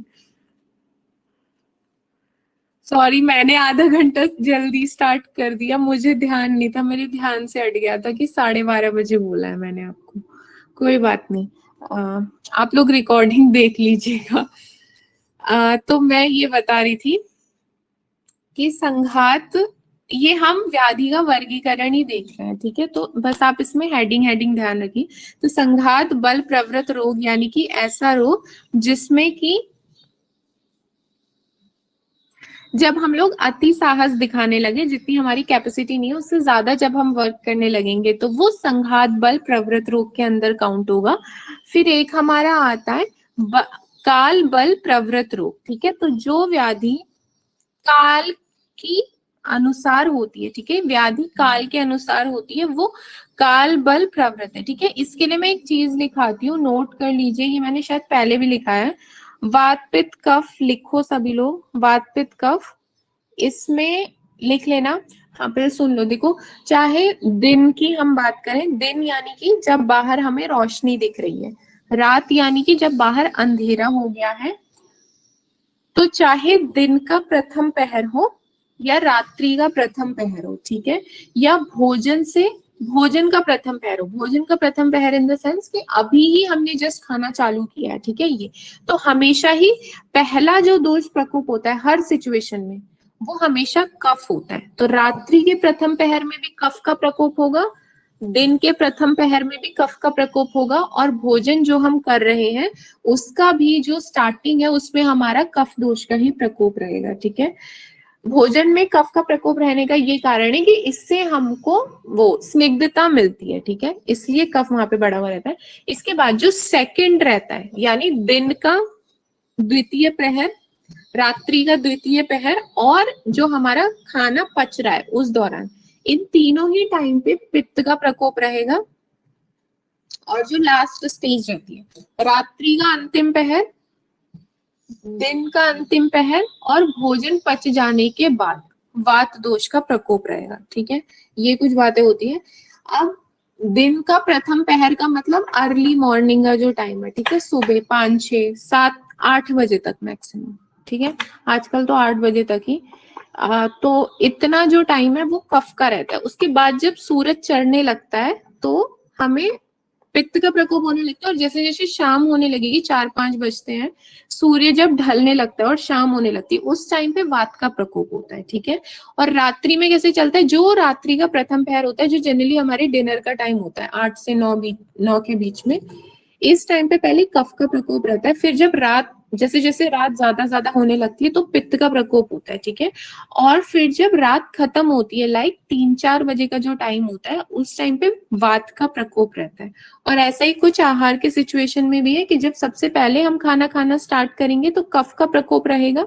सॉरी, मैंने आधा घंटा जल्दी स्टार्ट कर दिया, मुझे ध्यान नहीं था, मेरे ध्यान से हट गया था कि 12:30 बजे बोला है मैंने आपको। कोई बात नहीं, आप लोग रिकॉर्डिंग देख लीजिएगा। तो मैं ये बता रही थी कि संघात, ये हम व्याधि का वर्गीकरण ही देख रहे हैं। ठीक है, तो बस आप इसमें हेडिंग हेडिंग ध्यान रखिए। तो संघात बल प्रवृत्त रोग यानी कि ऐसा रोग जिसमें कि जब हम लोग अति साहस दिखाने लगे, जितनी हमारी कैपेसिटी नहीं है उससे ज्यादा जब हम वर्क करने लगेंगे तो वो संघात बल प्रवृत्त रोग के अंदर काउंट होगा। फिर एक हमारा आता है काल बल प्रवृत्त रोग। ठीक है, तो जो व्याधि काल की अनुसार होती है, ठीक है, व्याधि काल के अनुसार होती है, वो काल बल प्रवृत्त है। ठीक है, इसके लिए मैं एक चीज लिखाती हूँ, नोट कर लीजिए, ये मैंने शायद पहले भी लिखा है। वात पित्त कफ लिखो सभी लोग, वात पित्त कफ, इसमें लिख लेना। हाँ, पहले सुन लो, देखो, चाहे दिन की हम बात करें, दिन यानी कि जब बाहर हमें रोशनी दिख रही है, रात यानी कि जब बाहर अंधेरा हो गया है, तो चाहे दिन का प्रथम पहर हो या रात्रि का प्रथम पहर हो, ठीक है, या भोजन का प्रथम पहर हो, भोजन का प्रथम पहर इन द सेंस कि अभी ही हमने जस्ट खाना चालू किया है, ठीक है, ये तो हमेशा ही पहला जो दोष प्रकोप होता है हर सिचुएशन में वो हमेशा कफ होता है। तो रात्रि के प्रथम पहर में भी कफ का प्रकोप होगा, दिन के प्रथम पहर में भी कफ का प्रकोप होगा, और भोजन जो हम कर रहे हैं उसका भी जो स्टार्टिंग है उसमें हमारा कफ दोष का ही प्रकोप रहेगा। ठीक है, भोजन में कफ का प्रकोप रहने का ये कारण है कि इससे हमको वो स्निग्धता मिलती है, ठीक है, इसलिए कफ वहां पे बढ़ा हुआ रहता है। इसके बाद जो सेकंड रहता है, यानी दिन का द्वितीय प्रहर, रात्रि का द्वितीय प्रहर, और जो हमारा खाना पच रहा है उस दौरान, इन तीनों ही टाइम पे पित्त का प्रकोप रहेगा। और जो लास्ट स्टेज रहती है, रात्रि का अंतिम पहर, दिन का अंतिम पहर, और भोजन पच जाने के बाद वात दोष का प्रकोप रहेगा, ठीक है, ये कुछ बातें होती है। अब दिन का प्रथम पहर का मतलब अर्ली मॉर्निंग का जो टाइम है, ठीक है, सुबह 5, 6, 7, 8 बजे तक मैक्सिमम, ठीक है, आजकल तो 8 बजे तक ही। तो इतना जो टाइम है वो कफ का रहता है। उसके बाद जब सूरज चढ़ने लगता है तो हमें पित्त का प्रकोप होने लगता है, और जैसे जैसे शाम होने लगेगी, 4-5 बजते हैं, सूर्य जब ढलने लगता है और शाम होने लगती है, उस टाइम पे वात का प्रकोप होता है, ठीक है। और रात्रि में कैसे चलता है, जो रात्रि का प्रथम पहर होता है, जो जनरली हमारे डिनर का टाइम होता है 8 से 9 के बीच में, इस टाइम पे पहले कफ का प्रकोप रहता है, फिर जब रात जैसे जैसे रात ज्यादा होने लगती है तो पित्त का प्रकोप होता है, ठीक है। और फिर जब रात खत्म होती है, लाइक 3-4 बजे का जो टाइम होता है, उस टाइम पे वात का प्रकोप रहता है। और ऐसा ही कुछ आहार के सिचुएशन में भी है कि जब सबसे पहले हम खाना खाना स्टार्ट करेंगे तो कफ का प्रकोप रहेगा,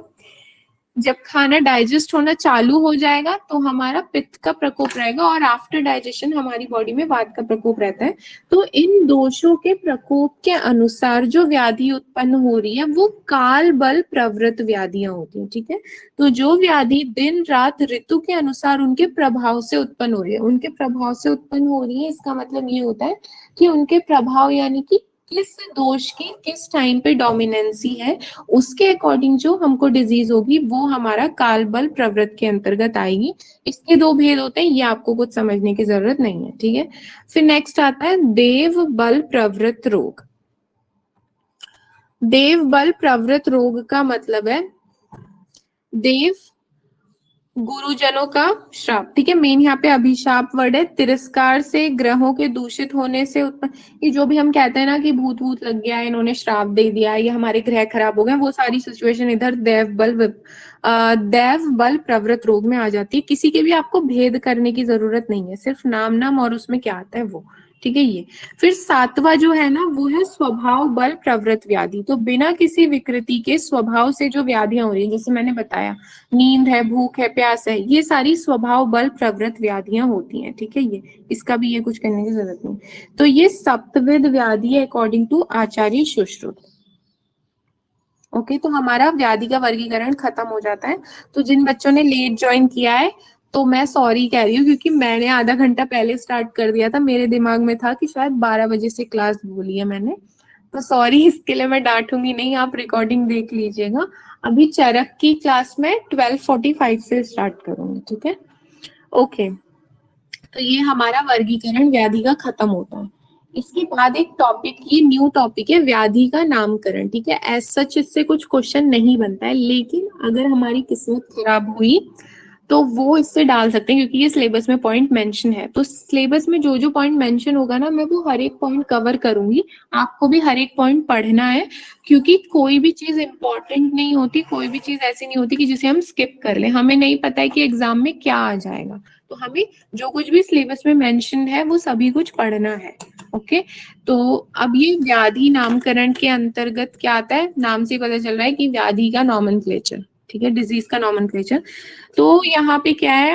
जब खाना डाइजेस्ट होना चालू हो जाएगा तो हमारा पित्त का प्रकोप रहेगा, और आफ्टर डाइजेशन हमारी बॉडी में वात का प्रकोप रहता है। तो इन दोषों के प्रकोप के अनुसार जो व्याधि उत्पन्न हो रही है वो काल बल प्रवृत्त व्याधियां होती हैं, ठीक है। तो जो व्याधि दिन रात ऋतु के अनुसार उनके प्रभाव से उत्पन्न हो रही है, उनके प्रभाव से उत्पन्न हो रही है, इसका मतलब ये होता है कि उनके प्रभाव यानी कि किस दोष की किस टाइम पे डोमिनेंसी है, उसके अकॉर्डिंग जो हमको डिजीज होगी वो हमारा काल बल प्रवृत्त के अंतर्गत आएगी। इसके 2 भेद होते हैं, ये आपको कुछ समझने की जरूरत नहीं है, ठीक है। फिर नेक्स्ट आता है देव बल प्रवृत्त रोग। देव बल प्रवृत्त रोग का मतलब है देव गुरुजनों का श्राप, ठीक है, मेन यहाँ पे अभिशाप वर्ड है। तिरस्कार से, ग्रहों के दूषित होने से उत्पन्न, ये जो भी हम कहते हैं ना कि भूत भूत लग गया, इन्होंने श्राप दे दिया, ये हमारे ग्रह खराब हो गए, वो सारी सिचुएशन इधर देव बल प्रवृत्त रोग में आ जाती है। किसी के भी आपको भेद करने की जरूरत नहीं है, सिर्फ नाम और उसमें क्या आता है वो, ठीक है। ये फिर 7वां जो है ना वो है स्वभाव बल प्रवृत्त व्याधि। तो बिना किसी विकृति के स्वभाव से जो व्याधियां हो रही है, जैसे मैंने बताया नींद है, भूख है, प्यास है, ये सारी स्वभाव बल प्रवृत्त व्याधियां होती हैं, ठीक है। ये इसका भी ये कुछ करने की जरूरत नहीं। तो ये सप्तविध व्याधि है according to Acharya Sushruta. Okay, तो हमारा व्याधि का वर्गीकरण खत्म हो जाता है। तो जिन बच्चों ने लेट ज्वाइन किया है तो मैं सॉरी कह रही हूँ, क्योंकि मैंने आधा घंटा पहले स्टार्ट कर दिया था, मेरे दिमाग में था कि शायद 12 बजे से क्लास बोली है मैंने, तो सॉरी, इसके लिए मैं डांटूंगी नहीं, आप रिकॉर्डिंग देख लीजिएगा। अभी चरक की क्लास में 12:45 से स्टार्ट करूंगी, ठीक है। ओके, तो ये हमारा वर्गीकरण व्याधि का खत्म होता है। इसके बाद एक टॉपिक, ये न्यू टॉपिक है, व्याधि का नामकरण, ठीक है। एज सच इससे कुछ क्वेश्चन नहीं बनता है, लेकिन अगर हमारी किस्मत खराब हुई तो वो इससे डाल सकते हैं, क्योंकि ये सिलेबस में पॉइंट मेंशन है। तो सिलेबस में जो जो पॉइंट मेंशन होगा ना, मैं वो हर एक पॉइंट कवर करूंगी, आपको भी हर एक पॉइंट पढ़ना है, क्योंकि कोई भी चीज इंपॉर्टेंट नहीं होती, कोई भी चीज ऐसी नहीं होती कि जिसे हम स्किप कर लें। हमें नहीं पता है कि एग्जाम में क्या आ जाएगा, तो हमें जो कुछ भी सिलेबस में मेंशन है वो सभी कुछ पढ़ना है। ओके, तो अब ये व्याधि नामकरण के अंतर्गत क्या आता है, नाम से पता चल रहा है कि व्याधि का नॉमेनक्लेचर, ठीक है, डिजीज का नॉमेनक्लेचर। तो यहाँ पे क्या है,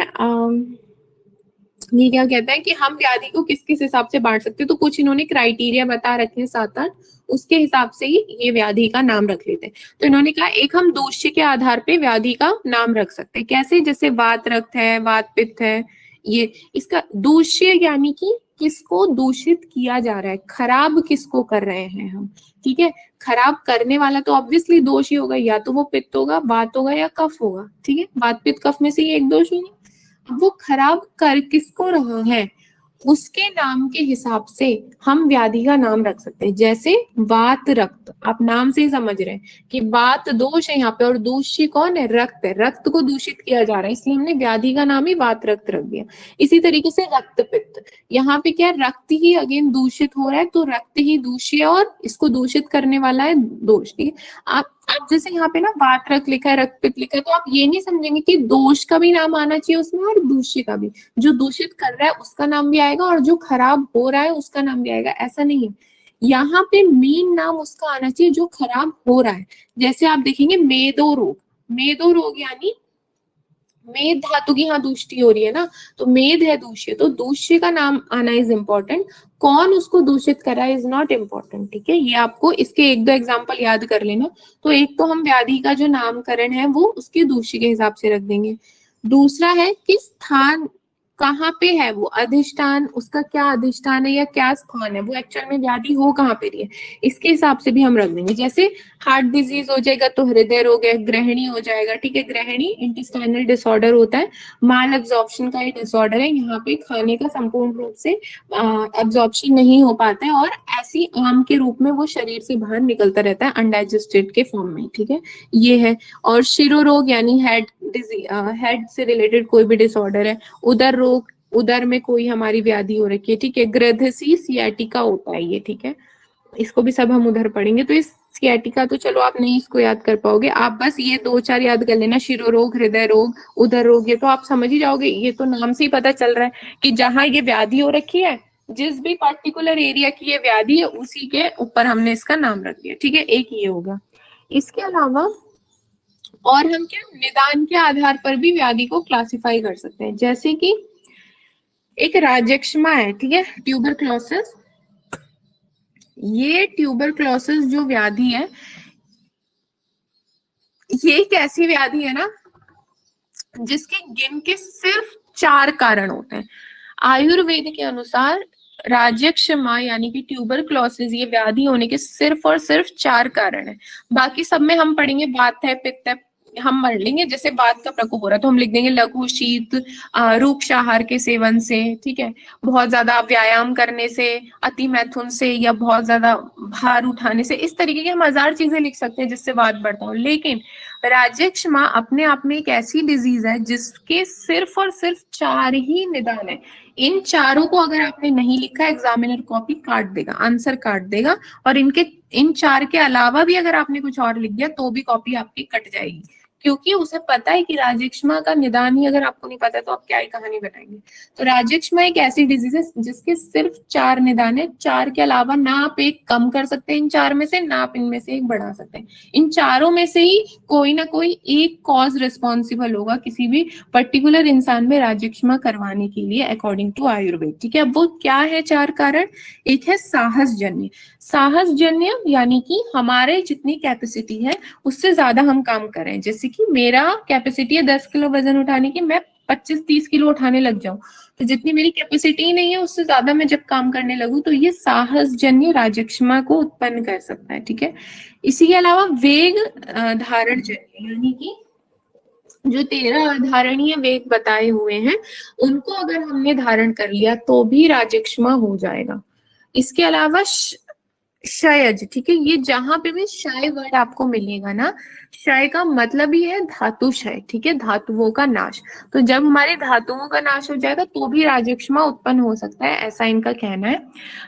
ये क्या कहता है कि हम व्याधि को किस किस हिसाब से बांट सकते हैं। तो कुछ इन्होंने क्राइटेरिया बता रखे हैं 7-8, उसके हिसाब से ही ये व्याधि का नाम रख लेते हैं। तो इन्होंने कहा एक हम दूष्य के आधार पे व्याधि का नाम रख सकते हैं। कैसे, जैसे वात रक्त है, वात पित्त है, ये इसका दूष्य यानी कि किसको दूषित किया जा रहा है, खराब किसको कर रहे हैं हम, ठीक है। खराब करने वाला तो ऑब्वियसली दोष ही होगा, या तो वो पित्त होगा, वात होगा, या कफ होगा, ठीक है। वात पित्त कफ में से ये एक दोष होगा। वो खराब कर किसको रहा है, उसके नाम के हिसाब से हम व्याधि का नाम रख सकते हैं। जैसे वात रक्त, आप नाम से ही समझ रहे हैं कि वात दोष है यहाँ पे, और दूषी कौन है, रक्त है, रक्त को दूषित किया जा रहा है, इसलिए हमने व्याधि का नाम ही वात रक्त रख दिया। इसी तरीके से रक्त पित्त, यहाँ पे क्या, रक्त ही अगेन दूषित हो रहा है, तो रक्त ही दूषित, और इसको दूषित करने वाला है दोष, ठीक है। आप अब जैसे यहाँ पे ना वातरक लिखा है, रक्तपित्त लिखा है, तो आप ये नहीं समझेंगे कि दोष का भी नाम आना चाहिए उसमें और दूष्य का भी। जो दूषित कर रहा है उसका नाम भी आएगा और जो खराब हो रहा है उसका नाम भी आएगा, ऐसा नहीं है। यहाँ पे मेन नाम उसका आना चाहिए जो खराब हो रहा है। जैसे आप देखेंगे मेदो रोग, मेदो रोग यानी मेद धातु की यहाँ दूषित हो रही है ना, तो मेद है दूष्य, तो दूष्य का नाम आना इज इम्पोर्टेंट, कौन उसको दूषित करा इज नॉट इम्पोर्टेंट। ठीक है, ये आपको इसके एक दो एग्जांपल याद कर लेना। तो एक तो हम व्याधि का जो नामकरण है वो उसके दूष्य के हिसाब से रख देंगे। दूसरा है कि स्थान कहाँ पे है वो, अधिष्ठान उसका क्या अधिष्ठान है या क्या स्थान है, वो एक्चुअल में व्याधि हो कहाँ पे रही है, इसके हिसाब से भी हम रख देंगे। जैसे हार्ट डिजीज हो जाएगा तो हृदय रोग है, ग्रहणी हो जाएगा। ठीक है, ग्रहणी इंटेस्टाइनल डिसऑर्डर होता है, माल एब्जॉर्प्शन का ही डिसऑर्डर है, यहाँ पे खाने का संपूर्ण रूप से एब्जॉर्प्शन नहीं हो पाता है और ऐसी आम के रूप में वो शरीर से बाहर निकलता रहता है अनडाइजेस्टेड के फॉर्म में। ठीक है, ये है। और शिरो रोग यानी हेड से रिलेटेड कोई भी डिसऑर्डर है। उदर रोग, उदर में कोई हमारी व्याधि हो रखी है। ठीक है, ग्रंथि सियाटिका होता है ये। ठीक है, इसको भी सब हम उधर पढ़ेंगे। तो इस सियाटिका तो चलो आप नहीं इसको याद कर पाओगे, आप बस ये दो चार याद कर लेना, शिरो रोग, हृदय रोग, उदर रोग, ये तो आप समझ ही जाओगे। ये तो नाम से ही पता चल रहा है कि जहां ये व्याधि हो रखी है, जिस भी पर्टिकुलर एरिया की ये व्याधि है उसी के ऊपर हमने इसका नाम रख दिया। ठीक है, एक ये होगा। इसके अलावा और हम क्या निदान के आधार पर भी व्याधि को क्लासिफाई कर सकते हैं। जैसे कि एक राजक्षमा है, ठीक है, ट्यूबरक्लोसिस। ये ट्यूबरक्लोसिस जो व्याधि है, ये एक ऐसी व्याधि है ना जिसके गिन के सिर्फ 4 कारण होते हैं। आयुर्वेद के अनुसार राजक्षमा यानी कि ट्यूबरक्लोसिस ये व्याधि होने के सिर्फ और सिर्फ 4 कारण है। बाकी सब में हम पढ़ेंगे वात है, पित्त है, हम पढ़ लेंगे। जैसे वात का प्रकोप हो रहा है तो हम लिख देंगे लघु शीत, रूक्ष आहार के सेवन से, ठीक है, बहुत ज्यादा व्यायाम करने से, अति मैथुन से, या बहुत ज्यादा भार उठाने से। इस तरीके की हम 1000 चीजें लिख सकते हैं जिससे वात बढ़ता हो। लेकिन राजक्षमा अपने आप में एक ऐसी डिजीज है जिसके सिर्फ और सिर्फ 4 ही निदान है। इन चारों को अगर आपने नहीं लिखा, एग्जामिनर कॉपी काट देगा, आंसर काट देगा। और इन 4 के अलावा भी अगर आपने कुछ और लिख दिया तो भी कॉपी आपकी कट जाएगी, क्योंकि उसे पता है कि राजक्षमा का निदान ही अगर आपको नहीं पता तो आप क्या ही कहानी बताएंगे। तो राजक्षमा एक ऐसी डिजीज है जिसके सिर्फ 4 निदान है। 4 के अलावा ना आप एक कम कर सकते हैं इन 4 में से, ना आप इनमें से एक बढ़ा सकते हैं। इन चारों में से ही कोई ना कोई एक कॉज रिस्पॉन्सिबल होगा किसी भी पर्टिकुलर इंसान में राजक्षमा करवाने के लिए, अकॉर्डिंग टू आयुर्वेद। ठीक है, अब वो क्या है 4 कारण? एक है साहसजन्य। साहसजन्य यानी कि हमारे जितनी कैपेसिटी है उससे ज्यादा हम काम करें। जैसे कि मेरा कैपेसिटी है 10 किलो वजन उठाने की, मैं 25-30 किलो उठाने लग जाऊं, तो जितनी मेरी कैपेसिटी नहीं है उससे ज्यादा मैं जब काम करने लगूं तो ये साहसजन्य राजक्षमा को उत्पन्न कर सकता है। ठीक है, इसी के अलावा वेग धारण जन्य यानी कि जो 13 आधारणीय वेग बताए हुए हैं उनको अगर हमने धारण कर लिया तो भी राजक्षमा हो जाएगा। इसके अलावा क्षयज, ठीक है, ये जहां पे भी क्षय वर्ड आपको मिलेगा ना, क्षय का मतलब ही है धातु क्षय। ठीक है, धातुओं का नाश। तो जब हमारे धातुओं का नाश हो जाएगा तो भी राजक्षमा उत्पन्न हो सकता है, ऐसा इनका कहना है।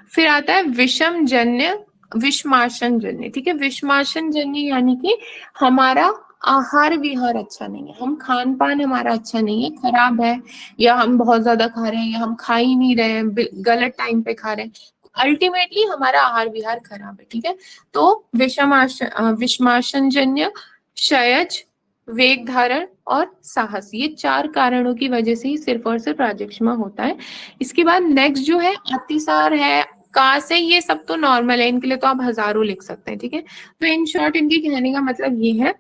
फिर आता है विषम जन्य, विषमार्शन जन्य। ठीक है, विषमार्शन जन्य यानी कि हमारा आहार विहार अच्छा नहीं है, हम खान पान हमारा अच्छा नहीं है, खराब है, या हम बहुत ज्यादा खा रहे हैं, या हम खा ही नहीं रहे हैं, गलत टाइम पे खा रहे हैं, अल्टीमेटली हमारा आहार विहार खराब है। ठीक है, तो विषमार्शनजन्य, क्षयज, वेग धारण और साहस, ये 4 कारणों की वजह से ही सिर्फ और सिर्फ राजक्षमा होता है। इसके बाद नेक्स्ट जो है अतिसार है, कास है, ये सब तो नॉर्मल है, इनके लिए तो आप हजारों लिख सकते हैं। ठीक है, तो इन शॉर्ट इनके कहने का मतलब ये है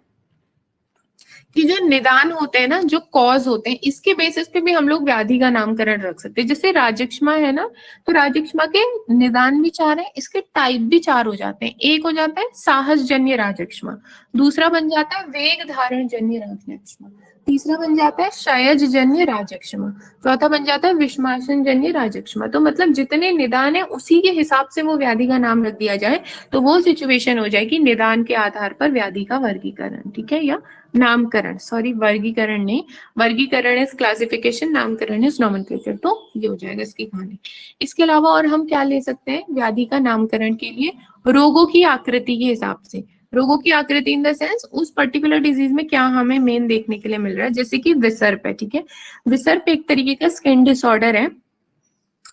कि जो निदान होते हैं ना, जो कॉज होते हैं, इसके बेसिस पे भी हम लोग व्याधि का नामकरण रख सकते हैं। जैसे राजक्षमा है ना, तो राजक्षमा के निदान भी 4 है, इसके टाइप भी 4 हो जाते हैं। एक हो जाता है साहसजन्य राजक्षमा, दूसरा बन जाता है वेग धारण जन्य राजक्षमा, तीसरा बन जाता है क्षयज जन्य राजक्षमा, चौथा बन जाता है विषमार्शन जन्य राजक्षमा। तो मतलब जितने निदान है उसी के हिसाब से वो व्याधि का नाम रख दिया जाए तो वो सिचुएशन हो जाएगी निदान के आधार पर व्याधि का वर्गीकरण। ठीक है, या नामकरण, सॉरी वर्गीकरण नहीं, वर्गीकरण इज क्लासिफिकेशन, नामकरण इज नोमेनक्लेचर। तो ये हो जाएगा इसकी कहानी। इसके अलावा और हम क्या ले सकते हैं व्याधि का नामकरण के लिए? रोगों की आकृति के हिसाब से। रोगों की आकृति इन द सेंस उस पर्टिकुलर डिजीज में क्या हमें मेन देखने के लिए मिल रहा है, जैसे कि विसर्प है, ठीक है। विसर्प एक तरीके का स्किन डिसऑर्डर है।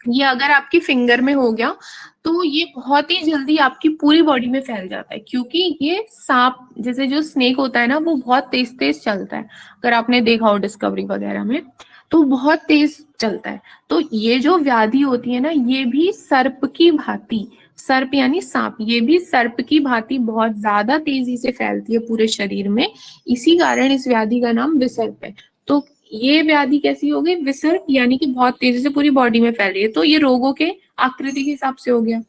ये अगर आपकी फिंगर में हो गया तो ये बहुत ही जल्दी आपकी पूरी बॉडी में फैल जाता है, क्योंकि ये सांप जैसे जो स्नेक होता है ना वो बहुत तेज तेज चलता है। अगर आपने देखा हो डिस्कवरी वगैरह में तो बहुत तेज चलता है। तो ये जो व्याधि होती है ना ये भी सर्प की भांति, सर्प यानी सांप, ये भी सर्प की भांति बहुत ज्यादा तेजी से फैलती है पूरे शरीर में। इसी कारण इस व्याधि का नाम विसर्प है। तो ये व्याधि कैसी हो गई, विसर्प, यानी कि बहुत तेजी से पूरी बॉडी में फैल रही है। तो ये रोगों के आकृति के हिसाब से हो गया।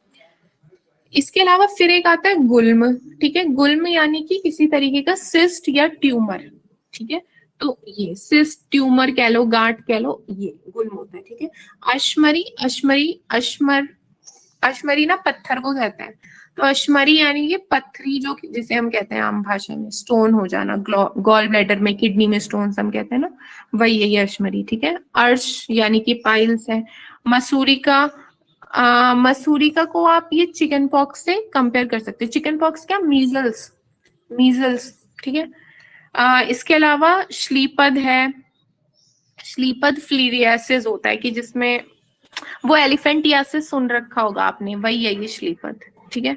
इसके अलावा फिर एक आता है गुल्म, ठीक है। गुल्म यानी कि किसी तरीके का सिस्ट या ट्यूमर, ठीक है। तो ये सिस्ट, ट्यूमर कह लो, गांठ कह लो, ये गुल्म होता है, ठीक है। अश्मरी, अश्मरी ना पत्थर को कहते हैं। तो अश्मरी यानी ये पत्थरी, जो जिसे हम कहते हैं आम भाषा में स्टोन हो जाना, गॉल ब्लैडर में, किडनी में स्टोन हम कहते हैं ना, वही है ये अश्मरी, ठीक है। अर्श यानी कि पाइल्स है। मसूरी का मसूरी का को आप ये चिकन पॉक्स से कंपेयर कर सकते हैं। चिकन पॉक्स क्या, मीजल्स, मीजल्स, ठीक है। इसके अलावा श्लीपद है। श्लीपद फ्लीरियासिस होता है कि जिसमें वो एलिफेंटियासिस सुन रखा होगा आपने, वही है ये श्लीपद, ठीक है।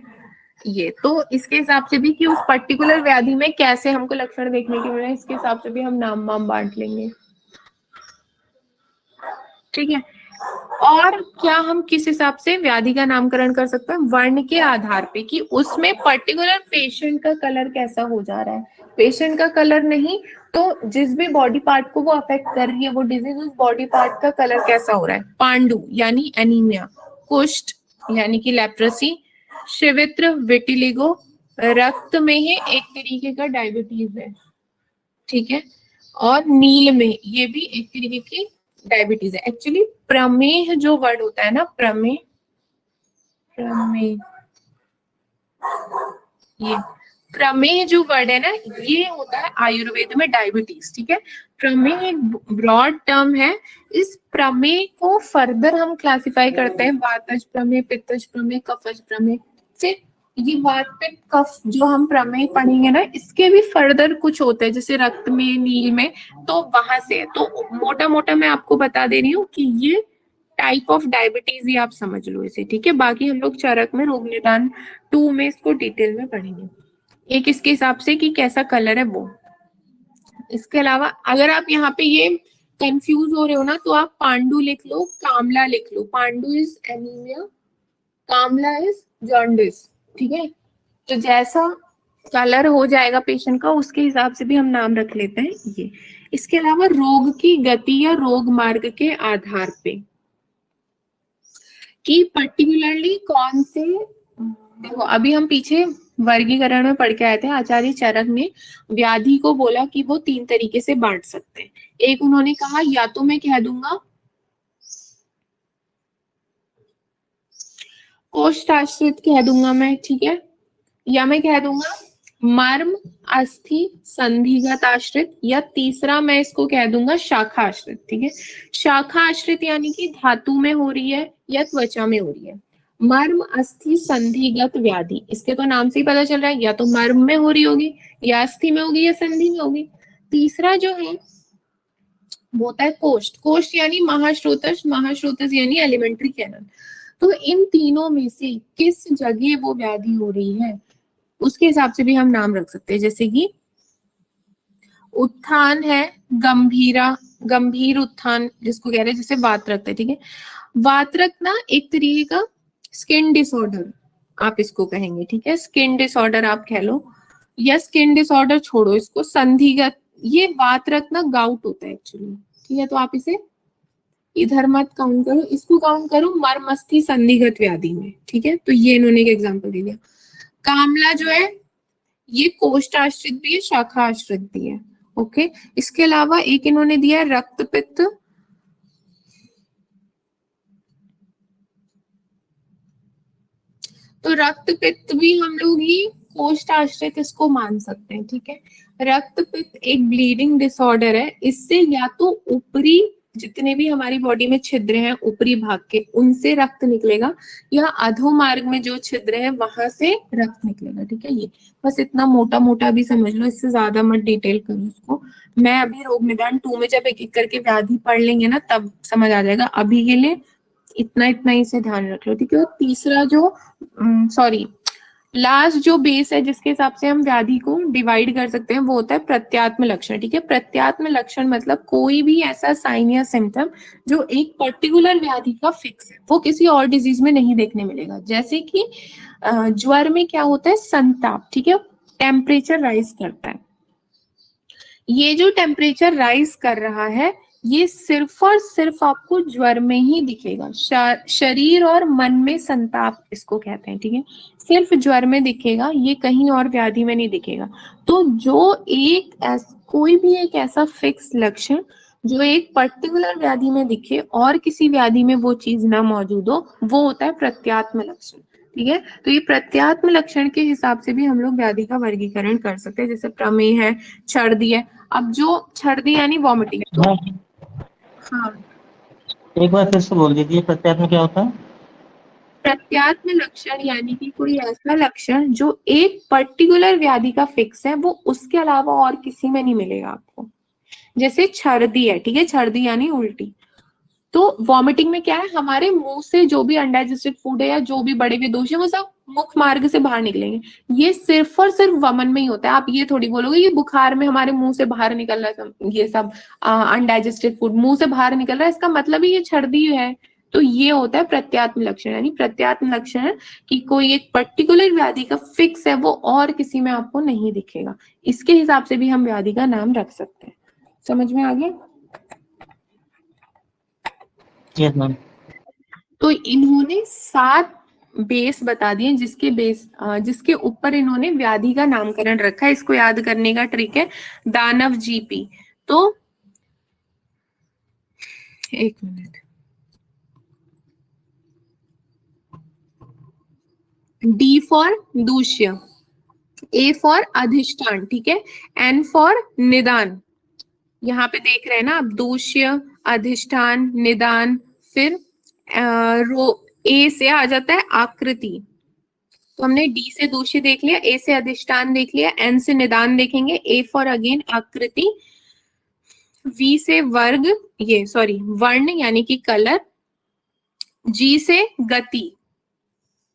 ये तो इसके हिसाब से भी कि उस पर्टिकुलर व्याधि में कैसे हमको लक्षण देखने के मिले, इसके हिसाब से भी हम नाम वाम बांट लेंगे, ठीक है। और क्या हम किस हिसाब से व्याधि का नामकरण कर सकते हैं, वर्ण के आधार पे, कि उसमें पर्टिकुलर पेशेंट का कलर कैसा हो जा रहा है। पेशेंट का कलर नहीं तो जिस भी बॉडी पार्ट को वो अफेक्ट कर रही है वो डिजीज, उस बॉडी पार्ट का कलर कैसा हो रहा है। पांडु यानी एनीमिया, कुष्ठ यानी कि लेप्रोसी, शिवित्र विटिलिगो, रक्त में ही एक तरीके का डायबिटीज है, ठीक है। और नील में ये भी एक तरीके की डायबिटीज है। एक्चुअली प्रमेह जो वर्ड होता है ना, प्रमेह, प्रमेह, ये प्रमेह जो वर्ड है ना ये होता है आयुर्वेद में डायबिटीज, ठीक है। प्रमेह एक ब्रॉड टर्म है। इस प्रमेह को फर्दर हम क्लासिफाई करते हैं, वातज प्रमेह, पित्तज प्रमेह, कफज प्रमेह। फिर ये वात पित्त कफ जो हम प्रमेह पढ़ेंगे ना इसके भी फर्दर कुछ होते हैं, जैसे रक्त में, नील में, तो वहां से तो मोटा मोटा मैं आपको बता दे रही हूँ कि ये टाइप ऑफ डायबिटीज ही आप समझ लो इसे, ठीक है। बाकी हम लोग चरक में रोग निदान 2 में इसको डिटेल में पढ़ेंगे, एक इसके हिसाब से कि कैसा कलर है वो। इसके अलावा अगर आप यहाँ पे ये कंफ्यूज हो रहे हो ना तो आप पांडु लिख लो, कामला लिख लो। पांडु इज एनीमिया, कामला इज जॉन्डिस, ठीक है। तो जैसा कलर हो जाएगा पेशेंट का उसके हिसाब से भी हम नाम रख लेते हैं ये। इसके अलावा रोग की गति या रोग मार्ग के आधार पे कि पर्टिकुलरली कौन से, देखो अभी हम पीछे वर्गीकरण में पढ़ के आए थे, आचार्य चरक ने व्याधि को बोला कि वो 3 तरीके से बांट सकते हैं। एक उन्होंने कहा या तो मैं कह दूंगा कोष्ठाश्रित कह दूंगा मैं, ठीक है, या मैं कह दूंगा मर्म अस्थि संधिगत आश्रित, या तीसरा मैं इसको कह दूंगा शाखा आश्रित, ठीक है। शाखा आश्रित यानी कि धातु में हो रही है या त्वचा में हो रही है। मर्म अस्थि संधिगत व्याधि, इसके तो नाम से ही पता चल रहा है या तो मर्म में हो रही होगी या अस्थि में होगी या संधि में होगी। तीसरा जो है वो होता है कोष्ठ, कोष्ठ यानी महाश्रोतस, महाश्रोतस यानी एलिमेंट्री कैनल। तो इन तीनों में से किस जगह वो व्याधि हो रही है उसके हिसाब से भी हम नाम रख सकते हैं, जैसे कि उत्थान है, गंभीरा, गंभीर उत्थान जिसको कह रहे हैं, जैसे वातरक्त है, ठीक है। वातरक्त ना एक तरीके का स्किन डिसऑर्डर आप इसको कहेंगे, ठीक है। स्किन डिसऑर्डर आप कह लो, या स्किन डिसऑर्डर छोड़ो इसको, संधिगत, ये वातरक्त ना गाउट होता है एक्चुअली, ठीक है। तो आप इसे इधर मत काउंट करो, इसको काउंट करो मर्मस्थि संधिगत व्याधि में, ठीक है। तो ये इन्होंने एक एग्जाम्पल दे दिया। कामला जो है ये कोष्ठ आश्रित भी है, शाखा आश्रित भी है, ओके। इसके अलावा एक इन्होंने दिया रक्त पित्त, तो रक्त पित्त भी हम लोग ही कोष्ठ आश्रित इसको मान सकते हैं, ठीक है। रक्त पित्त एक ब्लीडिंग डिसऑर्डर है, इससे या तो ऊपरी जितने भी हमारी बॉडी में छिद्र हैं ऊपरी भाग के, उनसे रक्त निकलेगा, या अधोमार्ग में जो छिद्र है वहां से रक्त निकलेगा। ठीक है, ये बस इतना मोटा मोटा भी समझ लो, इससे ज्यादा मत डिटेल करो इसको। मैं अभी रोग निदान 2 में जब एक एक करके व्याधि पढ़ लेंगे ना तब समझ आ जाएगा, अभी के लिए इतना इतना ही से ध्यान रख लो। ठीक है, और तीसरा जो सॉरी लास्ट जो बेस है जिसके हिसाब से हम व्याधि को डिवाइड कर सकते हैं वो होता है प्रत्यात्म लक्षण। ठीक है, प्रत्यात्म लक्षण मतलब कोई भी ऐसा साइन या सिम्टम जो एक पर्टिकुलर व्याधि का फिक्स है, वो किसी और डिजीज में नहीं देखने मिलेगा। जैसे कि ज्वर में क्या होता है, संताप। ठीक है, टेम्परेचर राइज करता है, ये जो टेम्परेचर राइज कर रहा है ये सिर्फ और सिर्फ आपको ज्वर में ही दिखेगा। शरीर और मन में संताप इसको कहते हैं। ठीक है, सिर्फ ज्वर में दिखेगा, ये कहीं और व्याधि में नहीं दिखेगा। तो जो कोई भी एक ऐसा फिक्स लक्षण जो एक पर्टिकुलर व्याधि में दिखे और किसी व्याधि में वो चीज ना मौजूद हो, वो होता है प्रत्यात्म लक्षण। ठीक है, तो ये प्रत्यात्म लक्षण के हिसाब से भी हम लोग व्याधि का वर्गीकरण कर सकते हैं, जैसे प्रमेय है, छर्दी है। अब जो छर्दी यानी वॉमिटिंग, तो हाँ, एक बार फिर से बोल दीजिए, प्रत्यात्म क्या होता है? प्रत्यात्म लक्षण यानी कि कोई ऐसा लक्षण जो एक पर्टिकुलर व्याधि का फिक्स है, वो उसके अलावा और किसी में नहीं मिलेगा आपको। जैसे छर्दी है, ठीक है, छर्दी यानी उल्टी। तो वॉमिटिंग में क्या है, हमारे मुंह से जो भी अनडाइजेस्टेड फूड है या जो भी बड़े हुए दोष है वो सब मुख मार्ग से बाहर निकलेंगे। ये सिर्फ और सिर्फ वमन में ही होता है। आप ये थोड़ी बोलोगे ये बुखार में हमारे मुंह से बाहर निकल रहा है, ये सब अनडाइजेस्टेड फूड मुंह से बाहर निकल रहा है, इसका मतलब ही ये छर्दी है। तो ये होता है प्रत्यात्म लक्षण। यानी प्रत्यात्म लक्षण है कि कोई एक पर्टिकुलर व्याधि का फिक्स है, वो और किसी में आपको नहीं दिखेगा। इसके हिसाब से भी हम व्याधि का नाम रख सकते हैं। समझ में आ गया? Yes ma'am. तो इन्होंने 7 बेस बता दिए जिसके ऊपर इन्होंने व्याधि का नामकरण रखा है। इसको याद करने का ट्रिक है दानव जीपी। तो एक मिनट, डी फॉर दूष्य, ए फॉर अधिष्ठान, ठीक है, एन फॉर निदान। यहाँ पे देख रहे हैं ना आप, दूष्य, अधिष्ठान, निदान, फिर ए से आ जाता है आकृति। तो हमने डी से दूष्य देख लिया, ए से अधिष्ठान देख लिया, एन से निदान देखेंगे, ए फॉर अगेन आकृति, वी से वर्ग, ये सॉरी वर्ण यानी कि कलर, जी से गति,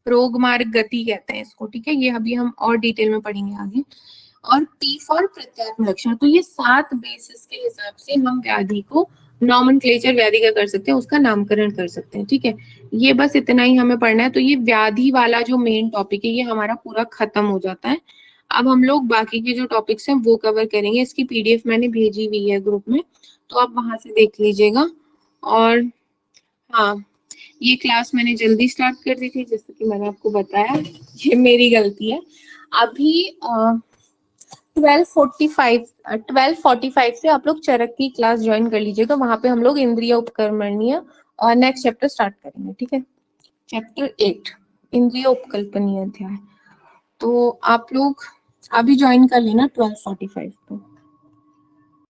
रोग मार्ग गति कहते हैं इसको। ठीक है, ये अभी हम और डिटेल में पढ़ेंगे आगे। और टी फॉर प्रत्यात्म लक्षण। तो ये 7 बेसिस के हिसाब से हम व्याधि को नॉमेनक्लेचर व्याधि का कर सकते हैं, उसका नामकरण कर सकते हैं। ठीक है, ये बस इतना ही हमें पढ़ना है। तो ये व्याधि वाला जो मेन टॉपिक है ये हमारा पूरा खत्म हो जाता है। अब हम लोग बाकी के जो टॉपिक्स हैं वो कवर करेंगे। इसकी पीडीएफ मैंने भेजी हुई है ग्रुप में, तो आप वहां से देख लीजिएगा। और हाँ, ये क्लास मैंने जल्दी स्टार्ट कर दी थी, जैसे कि मैंने आपको बताया, ये मेरी गलती है। अभी 12:45 से आप लोग चरक की क्लास ज्वाइन कर लीजिएगा। वहां पे हम लोग इंद्रिय उपकर्मणीय और नेक्स्ट चैप्टर स्टार्ट करेंगे। ठीक है, चैप्टर 8 इंद्रिय उपकल्पनीय अध्याय। तो आप लोग अभी ज्वाइन कर लेना 12:45 को।